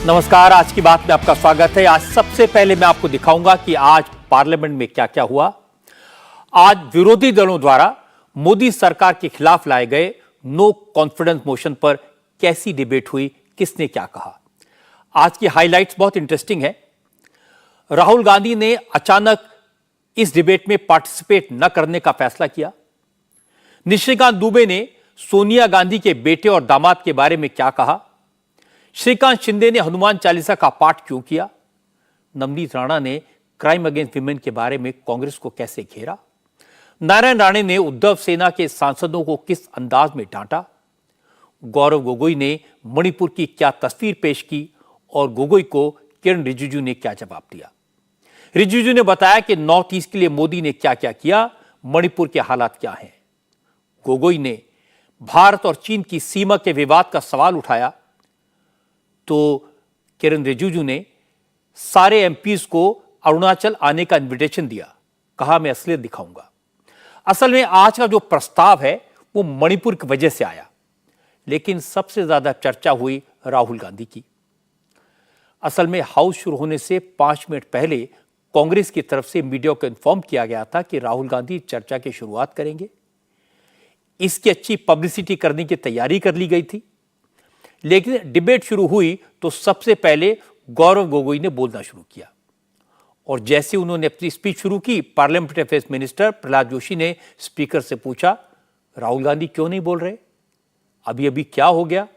नमस्कार, आज की बात में आपका स्वागत है। आज सबसे पहले मैं आपको दिखाऊंगा कि आज पार्लियामेंट में क्या क्या हुआ। आज विरोधी दलों द्वारा मोदी सरकार के खिलाफ लाए गए नो कॉन्फिडेंस मोशन पर कैसी डिबेट हुई, किसने क्या कहा। आज की हाइलाइट्स बहुत इंटरेस्टिंग है। राहुल गांधी ने अचानक इस डिबेट में पार्टिसिपेट न करने का फैसला किया। निशिकांत दुबे ने सोनिया गांधी के बेटे और दामाद के बारे में क्या कहा। श्रीकांत शिंदे ने हनुमान चालीसा का पाठ क्यों किया। नवनीत राणा ने क्राइम अगेंस्ट विमेन के बारे में कांग्रेस को कैसे घेरा। नारायण राणे ने उद्धव सेना के सांसदों को किस अंदाज में डांटा। गौरव गोगोई ने मणिपुर की क्या तस्वीर पेश की और गोगोई को किरण रिजिजू ने क्या जवाब दिया। रिजिजू ने बताया कि नॉर्थ ईस्ट के लिए मोदी ने क्या क्या किया, मणिपुर के हालात क्या हैं। गोगोई ने भारत और चीन की सीमा के विवाद का सवाल उठाया तो किरण रिजिजू ने सारे एमपीज को अरुणाचल आने का इन्विटेशन दिया। कहा मैं असलियत दिखाऊंगा। असल में आज का जो प्रस्ताव है वो मणिपुर की वजह से आया, लेकिन सबसे ज्यादा चर्चा हुई राहुल गांधी की। असल में हाउस शुरू होने से 5 मिनट पहले कांग्रेस की तरफ से मीडिया को इन्फॉर्म किया गया था कि राहुल गांधी चर्चा की शुरुआत करेंगे। इसकी अच्छी पब्लिसिटी करने की तैयारी कर ली गई थी, लेकिन डिबेट शुरू हुई तो सबसे पहले गौरव गोगोई ने बोलना शुरू किया और जैसे उन्होंने अपनी स्पीच शुरू की, parliamentary affairs minister Prahlad Joshi ने स्पीकर से पूछा, राहुल गांधी क्यों नहीं बोल रहे, अभी अभी क्या हो गया।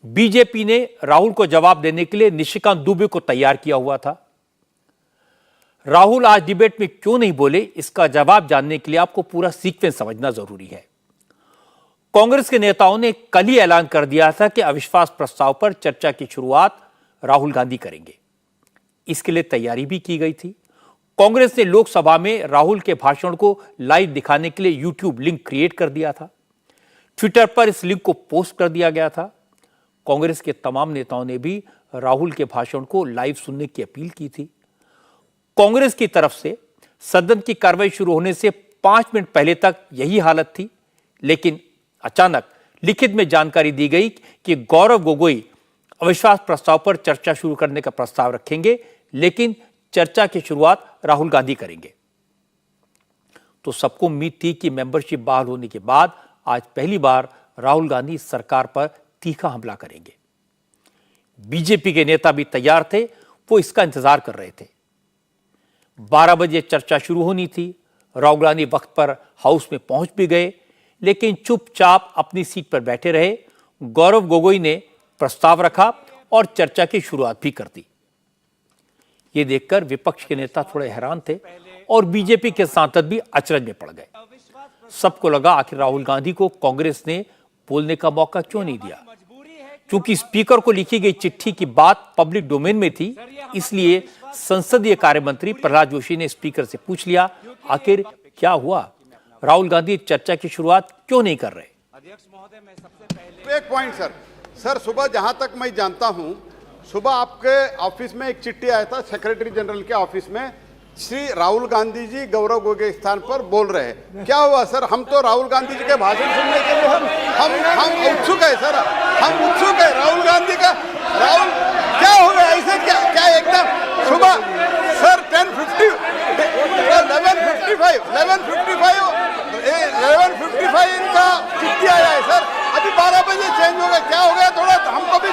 बीजेपी ने राहुल को जवाब देने के लिए निशिकांत दुबे को तैयार किया हुआ था। राहुल आज डिबेट में क्यों नहीं बोले, इसका जवाब जानने के लिए आपको पूरा सीक्वेंस समझना जरूरी है। कांग्रेस के नेताओं ने कल ही ऐलान कर दिया था कि अविश्वास प्रस्ताव पर चर्चा की शुरुआत राहुल गांधी करेंगे। इसके लिए तैयारी भी की गई थी। कांग्रेस ने लोकसभा में राहुल के भाषण को लाइव दिखाने के लिए यूट्यूब लिंक क्रिएट कर दिया था। ट्विटर पर इस लिंक को पोस्ट कर दिया गया था। कांग्रेस के तमाम नेताओं ने भी राहुल के भाषण को लाइव सुनने की अपील की थी। कांग्रेस की तरफ से सदन की कार्रवाई शुरू होने से 5 मिनट पहले तक यही हालत थी, लेकिन अचानक लिखित में जानकारी दी गई कि गौरव गोगोई अविश्वास प्रस्ताव पर चर्चा शुरू करने का प्रस्ताव रखेंगे, लेकिन चर्चा की शुरुआत राहुल गांधी करेंगे। तो सबको उम्मीद थी कि मेंबरशिप बहाल होने के बाद आज पहली बार राहुल गांधी सरकार पर तीखा हमला करेंगे। बीजेपी के नेता भी तैयार थे, वो इसका इंतजार कर रहे थे। 12 बजे चर्चा शुरू होनी थी। राहुल गांधी वक्त पर हाउस में पहुंच भी गए, लेकिन चुपचाप अपनी सीट पर बैठे रहे। गौरव गोगोई ने प्रस्ताव रखा और चर्चा की शुरुआत भी कर दी। यह देखकर विपक्ष के नेता थोड़े हैरान थे और बीजेपी के सांसद भी अचरज में पड़ गए। सबको लगा आखिर राहुल गांधी को कांग्रेस ने बोलने का मौका क्यों नहीं दिया। क्योंकि स्पीकर को लिखी गई चिट्ठी की बात पब्लिक डोमेन में थी, इसलिए संसदीय कार्य मंत्री प्रहलाद जोशी ने स्पीकर से पूछ लिया, आखिर क्या हुआ, राहुल गांधी चर्चा की शुरुआत क्यों नहीं कर रहे। अध्यक्ष महोदय, मैं सबसे पहले एक पॉइंट सर सुबह जहां तक मैं जानता हूं, सुबह आपके ऑफिस में एक चिट्ठी आया था सेक्रेटरी जनरल के ऑफिस में, श्री राहुल गांधी जी गौरव गोगोई के स्थान पर बोल रहे हैं। क्या हुआ सर, हम तो राहुल गांधी जी के भाषण सुनने के लिए हम उत्सुक है सर, हम उत्सुक है राहुल गांधी का। राहुल क्या हो गया ऐसे, क्या एकदम सुबह सर 11:55 इनका चिट्ठी आया है सर, अभी 12 बजे चेंज हो गया, क्या हो गया, थोड़ा हमको भी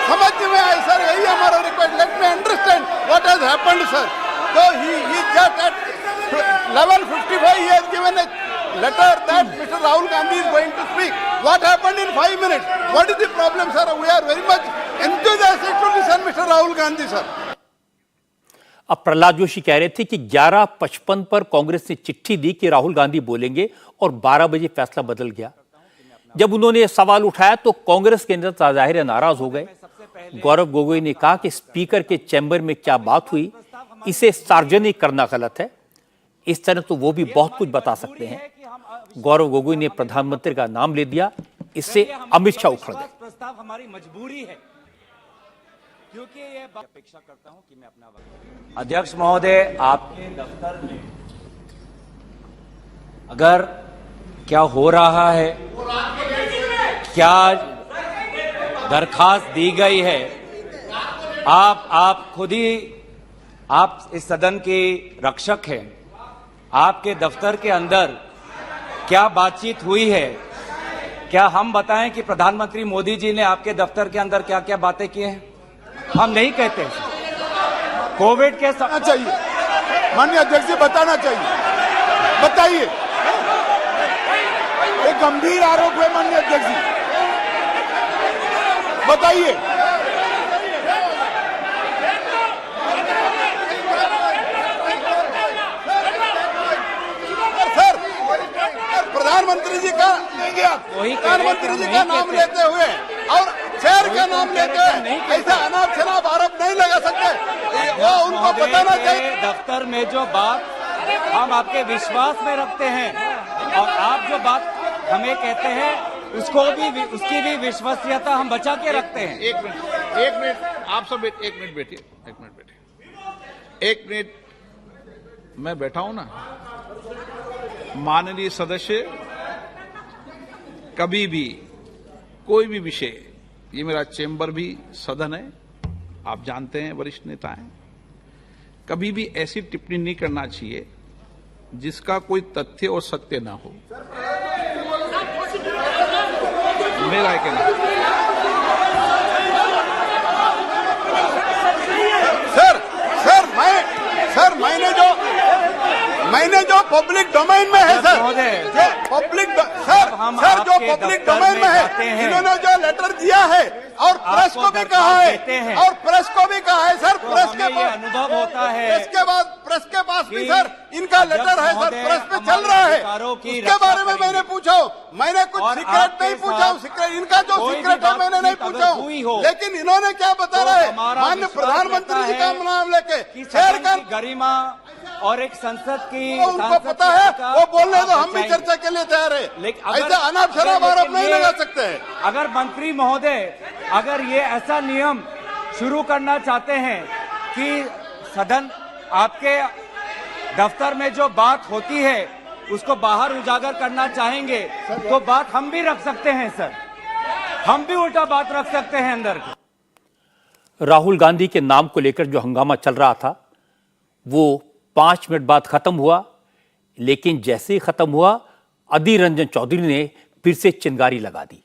समझ में आए सर, यही हमारा request, let me understand what has happened sir. तो ही just eight 11:55 he has given a letter that Mr. Rahul Gandhi is going to speak. What happened in 5 minutes? What is the problem sir? We are very much enthusiastic to listen Mr. Rahul Gandhi sir. अब प्रहलाद जोशी कह रहे थे कि 11:55 पर कांग्रेस ने चिट्ठी दी कि राहुल गांधी बोलेंगे और 12 बजे फैसला बदल गया। जब उन्होंने यह सवाल उठाया तो कांग्रेस के नेता जाहिर नाराज हो गए। गौरव गोगोई ने कहा कि स्पीकर के चैम्बर में क्या बात हुई, इसे सार्वजनिक करना गलत है। इस तरह तो वो भी बहुत कुछ बता सकते हैं। गौरव गोगोई ने प्रधानमंत्री का नाम ले दिया, इससे अमित शाह उखड़ गए। प्रस्ताव हमारी मजबूरी है, क्योंकि ये अपेक्षा करता हूं कि मैं अपना अध्यक्ष महोदय, आपके दफ्तर में अगर क्या हो रहा है, क्या दरखास्त दी गई है, आप खुद ही आप इस सदन के रक्षक हैं। आपके दफ्तर के अंदर क्या बातचीत हुई है? क्या हम बताएं कि प्रधानमंत्री मोदी जी ने आपके दफ्तर के अंदर क्या क्या बातें की हैं? हम नहीं कहते। कोविड के चाहिए माननीय अध्यक्ष जी, बताना चाहिए, बताइए। एक गंभीर आरोप है माननीय अध्यक्ष जी, बताइए। सर, प्रधानमंत्री जी का लेंगे आप, प्रधानमंत्री जी का नाम लेते हुए और चेयर का नाम लेते हुए ऐसा अनाप शनाप आरोप नहीं लगा सकते। वो उनको बताना चाहिए। दफ्तर में जो बात हम आपके विश्वास में रखते हैं और आप जो बात हमें कहते हैं उसकी भी विश्वसनीयता हम बचा के रखते हैं। एक मिनट आप सब एक मिनट बैठिए। एक मिनट मैं बैठा हूं ना। माननीय सदस्य, कभी भी कोई भी विषय, ये मेरा चेंबर भी सदन है, आप जानते हैं, वरिष्ठ नेता हैं, कभी भी ऐसी टिप्पणी नहीं करना चाहिए जिसका कोई तथ्य और सत्य ना हो। मेरा कहना सर मैंने जो पब्लिक डोमेन में है सर, जो पब्लिक सर जो पब्लिक डोमेन में है, इन्होंने जो लेटर दिया है और प्रेस को भी कहा है, और प्रेस को भी कहा है सर, प्रेस के पास अनुभव होता है, प्रेस के पास भी सर इनका लेटर है सर, प्रेस पे चल रहा है। उसके बारे में मैंने पूछा, मैंने कुछ सीक्रेट नहीं पूछा, इनका जो सीक्रेट है मैंने नहीं पूछा, लेकिन इन्होंने क्या बता रहा है, माननीय प्रधानमंत्री जी का नाम लेके शेयर कर गरिमा और एक संसद की, उनको पता है, वो बोलने तो हम भी चर्चा के लिए तैयार है, लेकिन ऐसा अनाप शनाप आरोप नहीं लगा सकते हैं। अगर मंत्री महोदय अगर ये ऐसा नियम शुरू करना चाहते हैं कि सदन आपके दफ्तर में जो बात होती है उसको बाहर उजागर करना चाहेंगे तो बात हम भी रख सकते हैं सर, हम भी उल्टा बात रख सकते हैं अंदर। राहुल गांधी के नाम को लेकर जो हंगामा चल रहा था वो 5 मिनट बाद खत्म हुआ, लेकिन जैसे ही खत्म हुआ अधीर रंजन चौधरी ने फिर से चिंगारी लगा दी।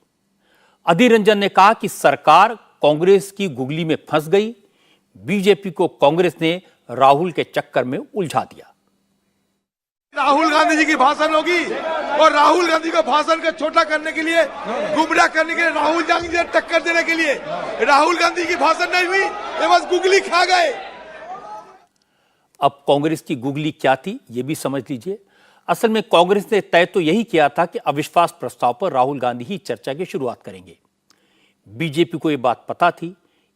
अधीर रंजन ने कहा कि सरकार कांग्रेस की गुगली में फंस गई, बीजेपी को कांग्रेस ने राहुल के चक्कर में उलझा दिया। राहुल गांधी जी की भाषण होगी और राहुल गांधी को भाषण को छोटा करने के लिए, गुमराह करने के लिए, राहुल गांधी जी टक्कर देने के लिए राहुल गांधी की भाषण नहीं हुई, ये बस गुगली खा गए। अब कांग्रेस की गुगली क्या थी ये भी समझ लीजिए। असल में कांग्रेस ने तय तो यही किया था कि अविश्वास प्रस्ताव पर राहुल गांधी ही चर्चा की शुरुआत करेंगे। बीजेपी को यह बात पता थी,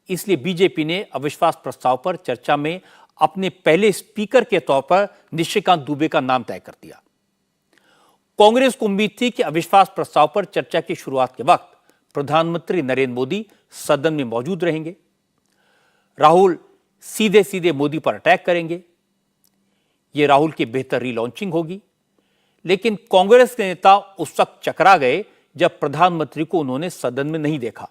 इसलिए बीजेपी ने अविश्वास प्रस्ताव पर चर्चा में अपने पहले स्पीकर के तौर पर निशिकांत दुबे का नाम तय कर दिया। कांग्रेस को उम्मीद थी कि अविश्वास प्रस्ताव पर चर्चा की शुरुआत के वक्त प्रधानमंत्री नरेंद्र मोदी सदन में मौजूद रहेंगे। राहुल सीधे सीधे मोदी पर अटैक करेंगे, यह राहुल की बेहतर रीलॉन्चिंग होगी। लेकिन कांग्रेस के नेता उस वक्त चकरा गए जब प्रधानमंत्री को उन्होंने सदन में नहीं देखा।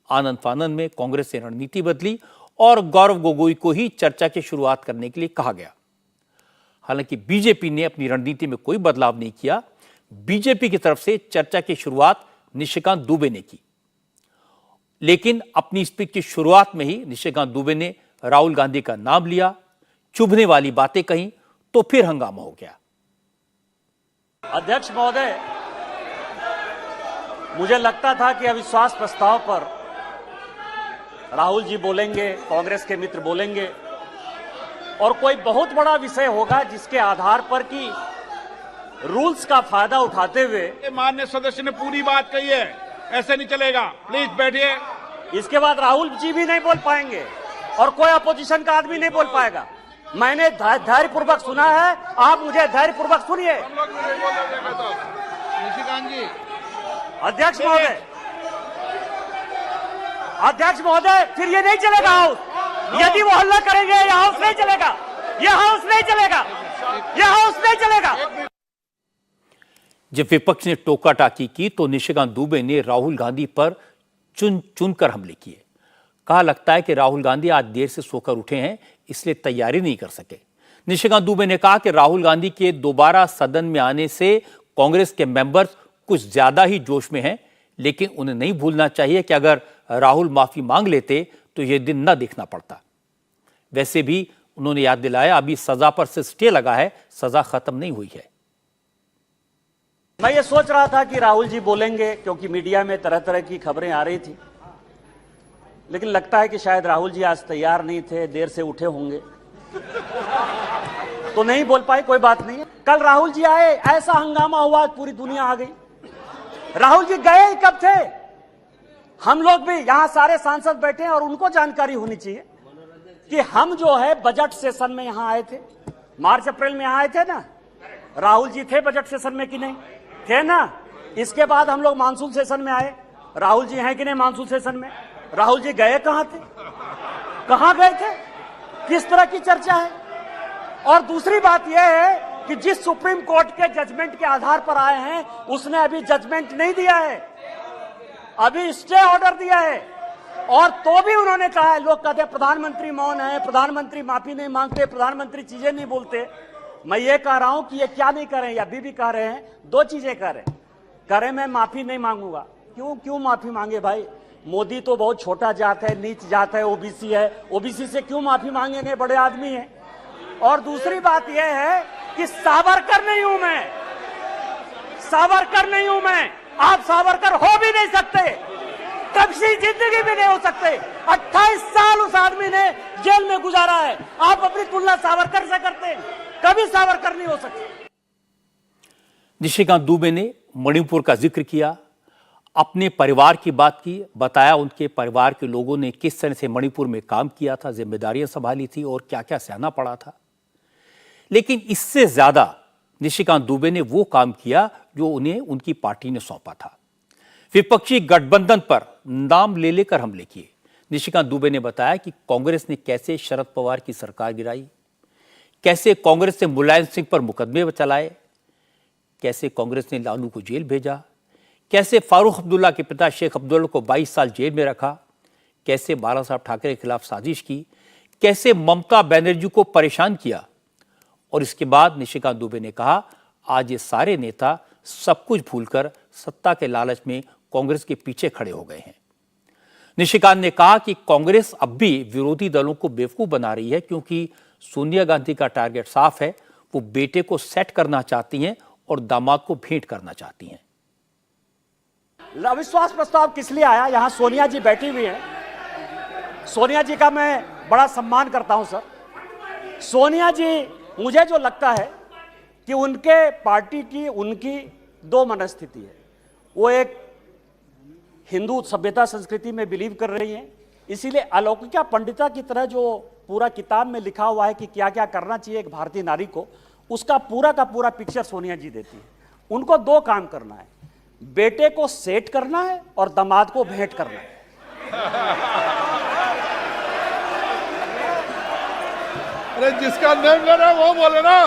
आनंद फानंद में कांग्रेस ने रणनीति बदली और गौरव गोगोई को ही चर्चा की शुरुआत करने के लिए कहा गया। हालांकि बीजेपी ने अपनी रणनीति में कोई बदलाव नहीं किया। बीजेपी की तरफ से चर्चा की शुरुआत निशिकांत दुबे ने की, लेकिन अपनी स्पीच की शुरुआत में ही निशिकांत दुबे ने राहुल गांधी का नाम लिया, चुभने वाली बातें कहीं, तो फिर हंगामा हो गया। अध्यक्ष महोदय, मुझे लगता था कि अविश्वास प्रस्ताव पर राहुल जी बोलेंगे, कांग्रेस के मित्र बोलेंगे और कोई बहुत बड़ा विषय होगा जिसके आधार पर कि रूल्स का फायदा उठाते हुए माननीय सदस्य ने पूरी बात कही है, ऐसे नहीं चलेगा, प्लीज बैठिए। इसके बाद राहुल जी भी नहीं बोल पाएंगे और कोई अपोजिशन का आदमी नहीं बोल पाएगा। मैंने धैर्यपूर्वक सुना है, आप मुझे धैर्यपूर्वक सुनिए। निशिकांत जी, अध्यक्ष महोदय, फिर ये नहीं चलेगा हाउस। यदि वो हल्ला करेंगे ये हाउस नहीं चलेगा, ये हाउस नहीं चलेगा, ये हाउस नहीं चलेगा। जब विपक्ष ने टोका टाकी की तो निशिकांत दुबे ने राहुल गांधी पर चुन चुनकर हमले किए। कहा लगता है कि राहुल गांधी आज देर से सोकर उठे हैं, इसलिए तैयारी नहीं कर सके। निशिकांत दुबे ने कहा कि राहुल गांधी के दोबारा सदन में आने से कांग्रेस के मेंबर्स कुछ ज्यादा ही जोश में हैं, लेकिन उन्हें नहीं भूलना चाहिए कि अगर राहुल माफी मांग लेते तो यह दिन न देखना पड़ता। वैसे भी उन्होंने याद दिलाया, अभी सजा पर से स्टे लगा है, सजा खत्म नहीं हुई है। मैं ये सोच रहा था कि राहुल जी बोलेंगे, क्योंकि मीडिया में तरह तरह की खबरें आ रही थी, लेकिन लगता है कि शायद राहुल जी आज तैयार नहीं थे, देर से उठे होंगे तो नहीं बोल पाए। कोई बात नहीं है, कल राहुल जी आए, ऐसा हंगामा हुआ, पूरी दुनिया आ गई। राहुल जी गए ही कब थे? हम लोग भी यहां सारे सांसद बैठे हैं और उनको जानकारी होनी चाहिए कि हम जो है बजट सेशन में यहां आए थे, मार्च अप्रैल में यहां आए थे ना। राहुल जी थे बजट सेशन में कि नहीं थे ना? इसके बाद हम लोग मानसून सेशन में आए, राहुल जी हैं कि नहीं मानसून सेशन में? राहुल जी गए कहां थे? कहां गए थे? किस तरह की चर्चा है? और दूसरी बात यह है कि जिस सुप्रीम कोर्ट के जजमेंट के आधार पर आए हैं, उसने अभी जजमेंट नहीं दिया है, अभी स्टे ऑर्डर दिया है। और तो भी उन्होंने कहा है, लोग कहते हैं प्रधानमंत्री मौन है, प्रधानमंत्री माफी नहीं मांगते, प्रधानमंत्री चीजें नहीं बोलते। मैं ये कह रहा हूं कि ये क्या नहीं कर रहे हैं, या अभी भी कह रहे हैं, दो चीजें कह रहे मैं माफी नहीं मांगूंगा। क्यों माफी मांगे भाई? मोदी तो बहुत छोटा जात है, नीच जात है, ओबीसी है, ओबीसी से क्यों माफी मांगेंगे? बड़े आदमी है। और दूसरी बात यह है कि सावरकर नहीं हूं मैं, सावरकर नहीं हूं मैं, आप सावरकर हो भी नहीं सकते, कभी जिंदगी भी नहीं हो सकते। 28 साल उस आदमी ने जेल में गुजारा है, आप अपनी तुलना सावरकर से करते हैं, कभी सावरकर नहीं हो सकते। निशिकांत दुबे ने मणिपुर का जिक्र किया, अपने परिवार की बात की, बताया उनके परिवार के लोगों ने किस तरह से मणिपुर में काम किया था, जिम्मेदारियां संभाली थी और क्या क्या सहना पड़ा था। लेकिन इससे ज्यादा निशिकांत दुबे ने वो काम किया जो उन्हें उनकी पार्टी ने सौंपा था। विपक्षी गठबंधन पर नाम ले लेकर हमले किए। निशिकांत दुबे ने बताया कि कांग्रेस ने कैसे शरद पवार की सरकार गिराई, कैसे कांग्रेस ने मुलायम सिंह पर मुकदमे चलाए, कैसे कांग्रेस ने लालू को जेल भेजा, कैसे फारूक अब्दुल्ला के पिता शेख अब्दुल्ला को 22 साल जेल में रखा, कैसे बाला साहब ठाकरे के खिलाफ साजिश की, कैसे ममता बनर्जी को परेशान किया। और इसके बाद निशिकांत दुबे ने कहा, आज ये सारे नेता सब कुछ भूलकर सत्ता के लालच में कांग्रेस के पीछे खड़े हो गए हैं। निशिकांत ने कहा कि कांग्रेस अब भी विरोधी दलों को बेवकूफ बना रही है, क्योंकि सोनिया गांधी का टारगेट साफ है, वो बेटे को सेट करना चाहती हैं और दामाद को भेंट करना चाहती हैं। अविश्वास प्रस्ताव किस लिए आया? यहां सोनिया जी बैठी हुई हैं, सोनिया जी का मैं बड़ा सम्मान करता हूं सर। सोनिया जी, मुझे जो लगता है कि उनके पार्टी की उनकी दो मनस्थिति है। वो एक हिंदू सभ्यता संस्कृति में बिलीव कर रही हैं, इसीलिए अलौकिका पंडिता की तरह जो पूरा किताब में लिखा हुआ है कि क्या क्या करना चाहिए एक भारतीय नारी को, उसका पूरा का पूरा पिक्चर सोनिया जी देती है। उनको दो काम करना है, बेटे को सेट करना है और दामाद को भेंट करना है। अरे जिसका नेम ले रहा है वो बोले ना,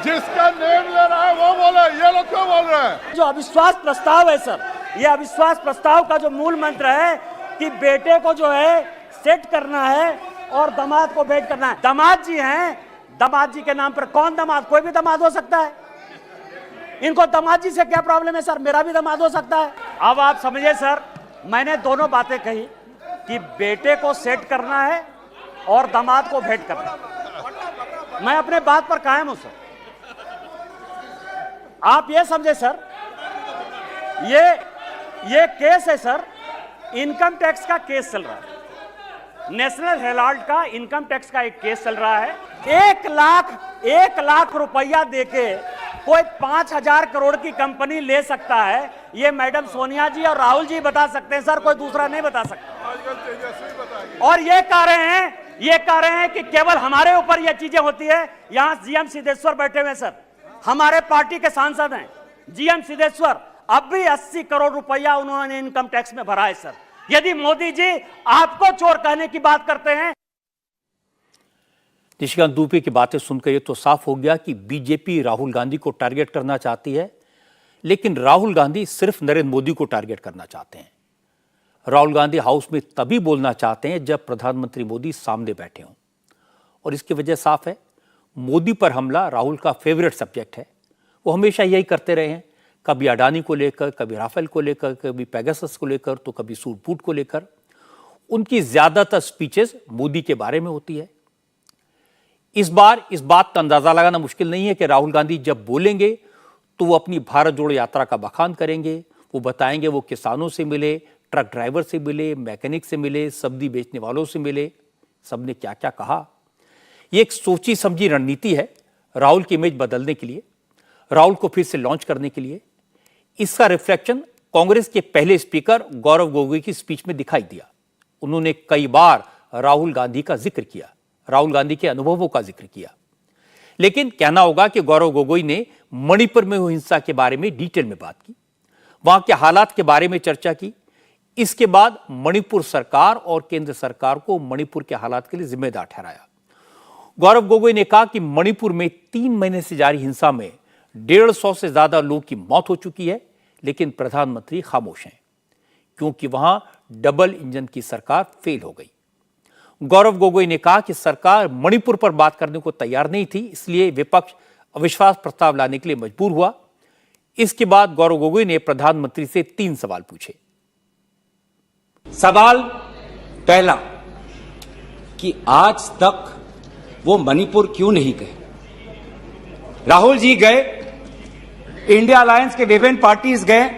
जिसका नेम ले रहा है वो बोले, ये लोग क्यों बोल रहे हैं? जो अविश्वास प्रस्ताव है सर, ये अविश्वास प्रस्ताव का जो मूल मंत्र है कि बेटे को जो है सेट करना है और दामाद को भेंट करना है। दामाद जी हैं, दामाद जी के नाम पर कौन दामाद? कोई भी दामाद हो सकता है। इनको दामाद जी से क्या प्रॉब्लम है सर? मेरा भी दामाद हो सकता है। अब आप समझिए सर, मैंने दोनों बातें कही कि बेटे को सेट करना है और दामाद को भेंट करना है। मैं अपने बात पर कायम हूं सर। आप ये समझे सर, ये केस है सर, इनकम टैक्स का केस चल रहा है। नेशनल हेराल्ड का इनकम टैक्स का एक केस चल रहा है। 1 लाख रुपया देके कोई 5,000 करोड़ की कंपनी ले सकता है, ये मैडम सोनिया जी और राहुल जी बता सकते हैं सर, कोई दूसरा नहीं बता सकता। और ये कह रहे हैं कि केवल हमारे ऊपर ये चीजें होती है। यहां जीएम सिद्धेश्वर बैठे हुए सर, हमारे पार्टी के सांसद हैं जीएम सिद्धेश्वर, अब भी 80 करोड़ रुपया उन्होंने इनकम टैक्स में भरा है सर। यदि मोदी जी आपको चोर कहने की बात करते हैं। निशिकांत दुबे की बातें सुनकर यह तो साफ हो गया कि बीजेपी राहुल गांधी को टारगेट करना चाहती है, लेकिन राहुल गांधी सिर्फ नरेंद्र मोदी को टारगेट करना चाहते हैं। राहुल गांधी हाउस में तभी बोलना चाहते हैं जब प्रधानमंत्री मोदी सामने बैठे हों, और इसकी वजह साफ है, मोदी पर हमला राहुल का फेवरेट सब्जेक्ट है। वो हमेशा यही करते रहे हैं, कभी अडानी को लेकर, कभी राफेल को लेकर, कभी पेगासस को लेकर, तो कभी सूट बूट को लेकर। उनकी ज्यादातर स्पीचेस मोदी के बारे में होती है। इस बार इस बात का अंदाजा लगाना मुश्किल नहीं है कि राहुल गांधी जब बोलेंगे तो वो अपनी भारत जोड़ो यात्रा का बखान करेंगे। वो बताएंगे वो किसानों से मिले, ट्रक ड्राइवर से मिले, मैकेनिक से मिले, सब्जी बेचने वालों से मिले, सबने क्या क्या कहा। ये एक सोची समझी रणनीति है राहुल की इमेज बदलने के लिए, राहुल को फिर से लॉन्च करने के लिए। इसका रिफ्लेक्शन कांग्रेस के पहले स्पीकर गौरव गोगोई की स्पीच में दिखाई दिया। उन्होंने कई बार राहुल गांधी का जिक्र किया, राहुल गांधी के अनुभवों का जिक्र किया। लेकिन कहना होगा कि गौरव गोगोई ने मणिपुर में हुई हिंसा के बारे में डिटेल में बात की, वहां के हालात के बारे में चर्चा की। इसके बाद मणिपुर सरकार और केंद्र सरकार को मणिपुर के हालात के लिए जिम्मेदार ठहराया। गौरव गोगोई ने कहा कि मणिपुर में 3 महीने से जारी हिंसा में 150 से ज्यादा लोगों की मौत हो चुकी है, लेकिन प्रधानमंत्री खामोश हैं क्योंकि वहां डबल इंजन की सरकार फेल हो गई। गौरव गोगोई ने कहा कि सरकार मणिपुर पर बात करने को तैयार नहीं थी, इसलिए विपक्ष अविश्वास प्रस्ताव लाने के लिए मजबूर हुआ। इसके बाद गौरव गोगोई ने प्रधानमंत्री से 3 सवाल पूछे। सवाल पहला कि आज तक वो मणिपुर क्यों नहीं गए? राहुल जी गए, इंडिया अलायंस के विभिन्न पार्टीज गए,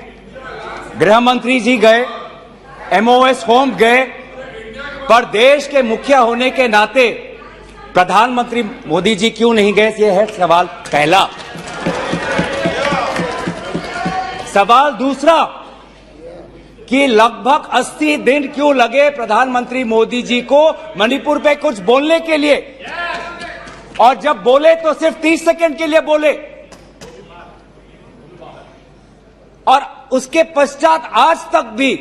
गृह मंत्री जी गए, एमओएस होम गए, पर देश के मुखिया होने के नाते प्रधानमंत्री मोदी जी क्यों नहीं गए? यह है सवाल पहला। सवाल दूसरा कि लगभग 80 दिन क्यों लगे प्रधानमंत्री मोदी जी को मणिपुर पे कुछ बोलने के लिए, और जब बोले तो सिर्फ 30 सेकंड के लिए बोले, और उसके पश्चात आज तक भी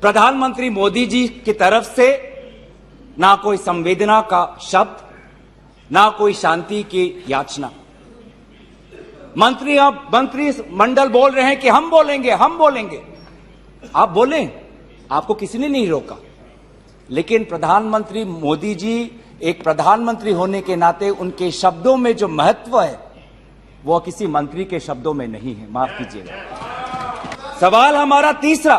प्रधानमंत्री मोदी जी की तरफ से ना कोई संवेदना का शब्द, ना कोई शांति की याचना। मंत्री मंडल बोल रहे हैं कि हम बोलेंगे, हम बोलेंगे। आप बोलें, आपको किसी ने नहीं रोका, लेकिन प्रधानमंत्री मोदी जी एक प्रधानमंत्री होने के नाते उनके शब्दों में जो महत्व है वो किसी मंत्री के शब्दों में नहीं है, माफ कीजिएगा। सवाल हमारा तीसरा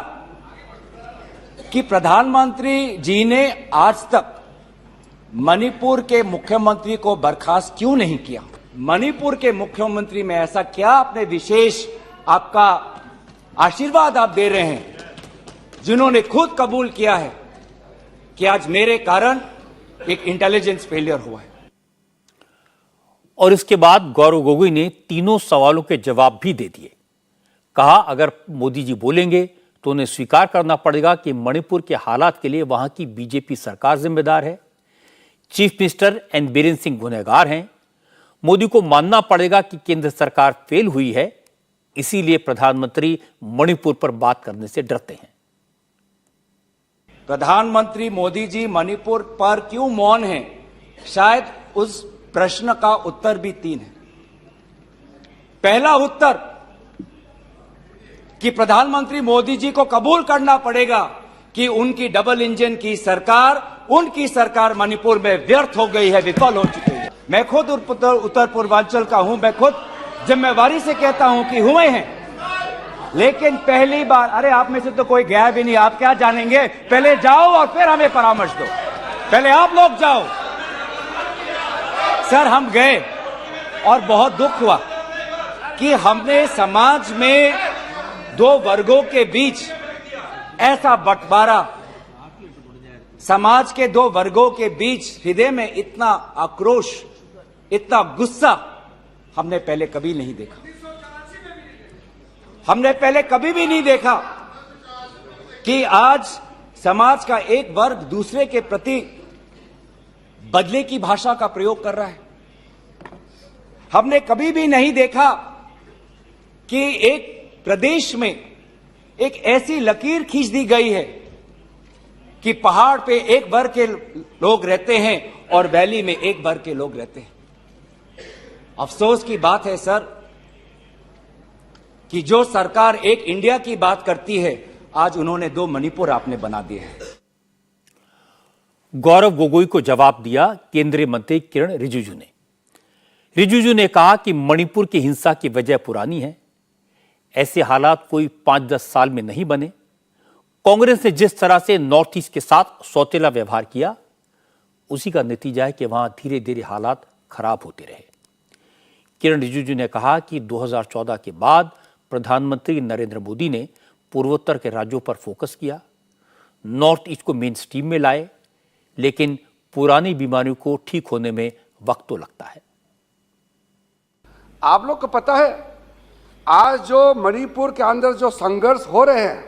कि प्रधानमंत्री जी ने आज तक मणिपुर के मुख्यमंत्री को बर्खास्त क्यों नहीं किया? मणिपुर के मुख्यमंत्री में ऐसा क्या आपने विशेष आपका आशीर्वाद आप दे रहे हैं जिन्होंने खुद कबूल किया है कि आज मेरे कारण एक इंटेलिजेंस फेलियर हुआ है? और इसके बाद गौरव गोगोई ने तीनों सवालों के जवाब भी दे दिए। कहा अगर मोदी जी बोलेंगे तो उन्हें स्वीकार करना पड़ेगा कि मणिपुर के हालात के लिए वहां की बीजेपी सरकार जिम्मेदार है, chief minister N Biren Singh गुनहगार हैं, मोदी को मानना पड़ेगा कि केंद्र सरकार फेल हुई है, इसीलिए प्रधानमंत्री मणिपुर पर बात करने से डरते हैं। प्रधानमंत्री मोदी जी मणिपुर पर क्यों मौन हैं? शायद उस प्रश्न का उत्तर भी 3 है। पहला उत्तर कि प्रधानमंत्री मोदी जी को कबूल करना पड़ेगा कि उनकी डबल इंजन की सरकार, उनकी सरकार मणिपुर में व्यर्थ हो गई है, विफल हो चुकी है। मैं खुद उत्तर पूर्वांचल का हूं, मैं खुद जिम्मेवारी से कहता हूं कि हुए हैं, लेकिन पहली बार, अरे आप में से तो कोई गया भी नहीं, आप क्या जानेंगे? पहले जाओ और फिर हमें परामर्श दो, पहले आप लोग जाओ। सर हम गए और बहुत दुख हुआ कि हमने समाज में 2 वर्गों के बीच ऐसा बंटवारा, समाज के 2 वर्गों के बीच हृदय में इतना आक्रोश, इतना गुस्सा हमने पहले कभी नहीं देखा। हमने पहले कभी भी नहीं देखा कि आज समाज का एक वर्ग दूसरे के प्रति बदले की भाषा का प्रयोग कर रहा है। हमने कभी भी नहीं देखा कि एक प्रदेश में एक ऐसी लकीर खींच दी गई है कि पहाड़ पे एक वर्ग के लोग रहते हैं और वैली में एक वर्ग के लोग रहते हैं। अफसोस की बात है सर कि जो सरकार एक इंडिया की बात करती है आज उन्होंने 2 मणिपुर आपने बना दिए हैं। गौरव गोगोई को जवाब दिया केंद्रीय मंत्री किरण रिजिजू ने। रिजिजू ने कहा कि मणिपुर की हिंसा की वजह पुरानी है, ऐसे हालात कोई 5-10 साल में नहीं बने। कांग्रेस ने जिस तरह से नॉर्थ ईस्ट के साथ सौतेला व्यवहार किया, उसी का नतीजा है कि वहां धीरे धीरे हालात खराब होते रहे। किरण रिजिजू ने कहा कि 2014 के बाद प्रधानमंत्री नरेंद्र मोदी ने पूर्वोत्तर के राज्यों पर फोकस किया, नॉर्थ ईस्ट को मेन स्ट्रीम में लाए, लेकिन पुरानी बीमारियों को ठीक होने में वक्त तो लगता है। आप लोग को पता है, आज जो मणिपुर के अंदर जो संघर्ष हो रहे हैं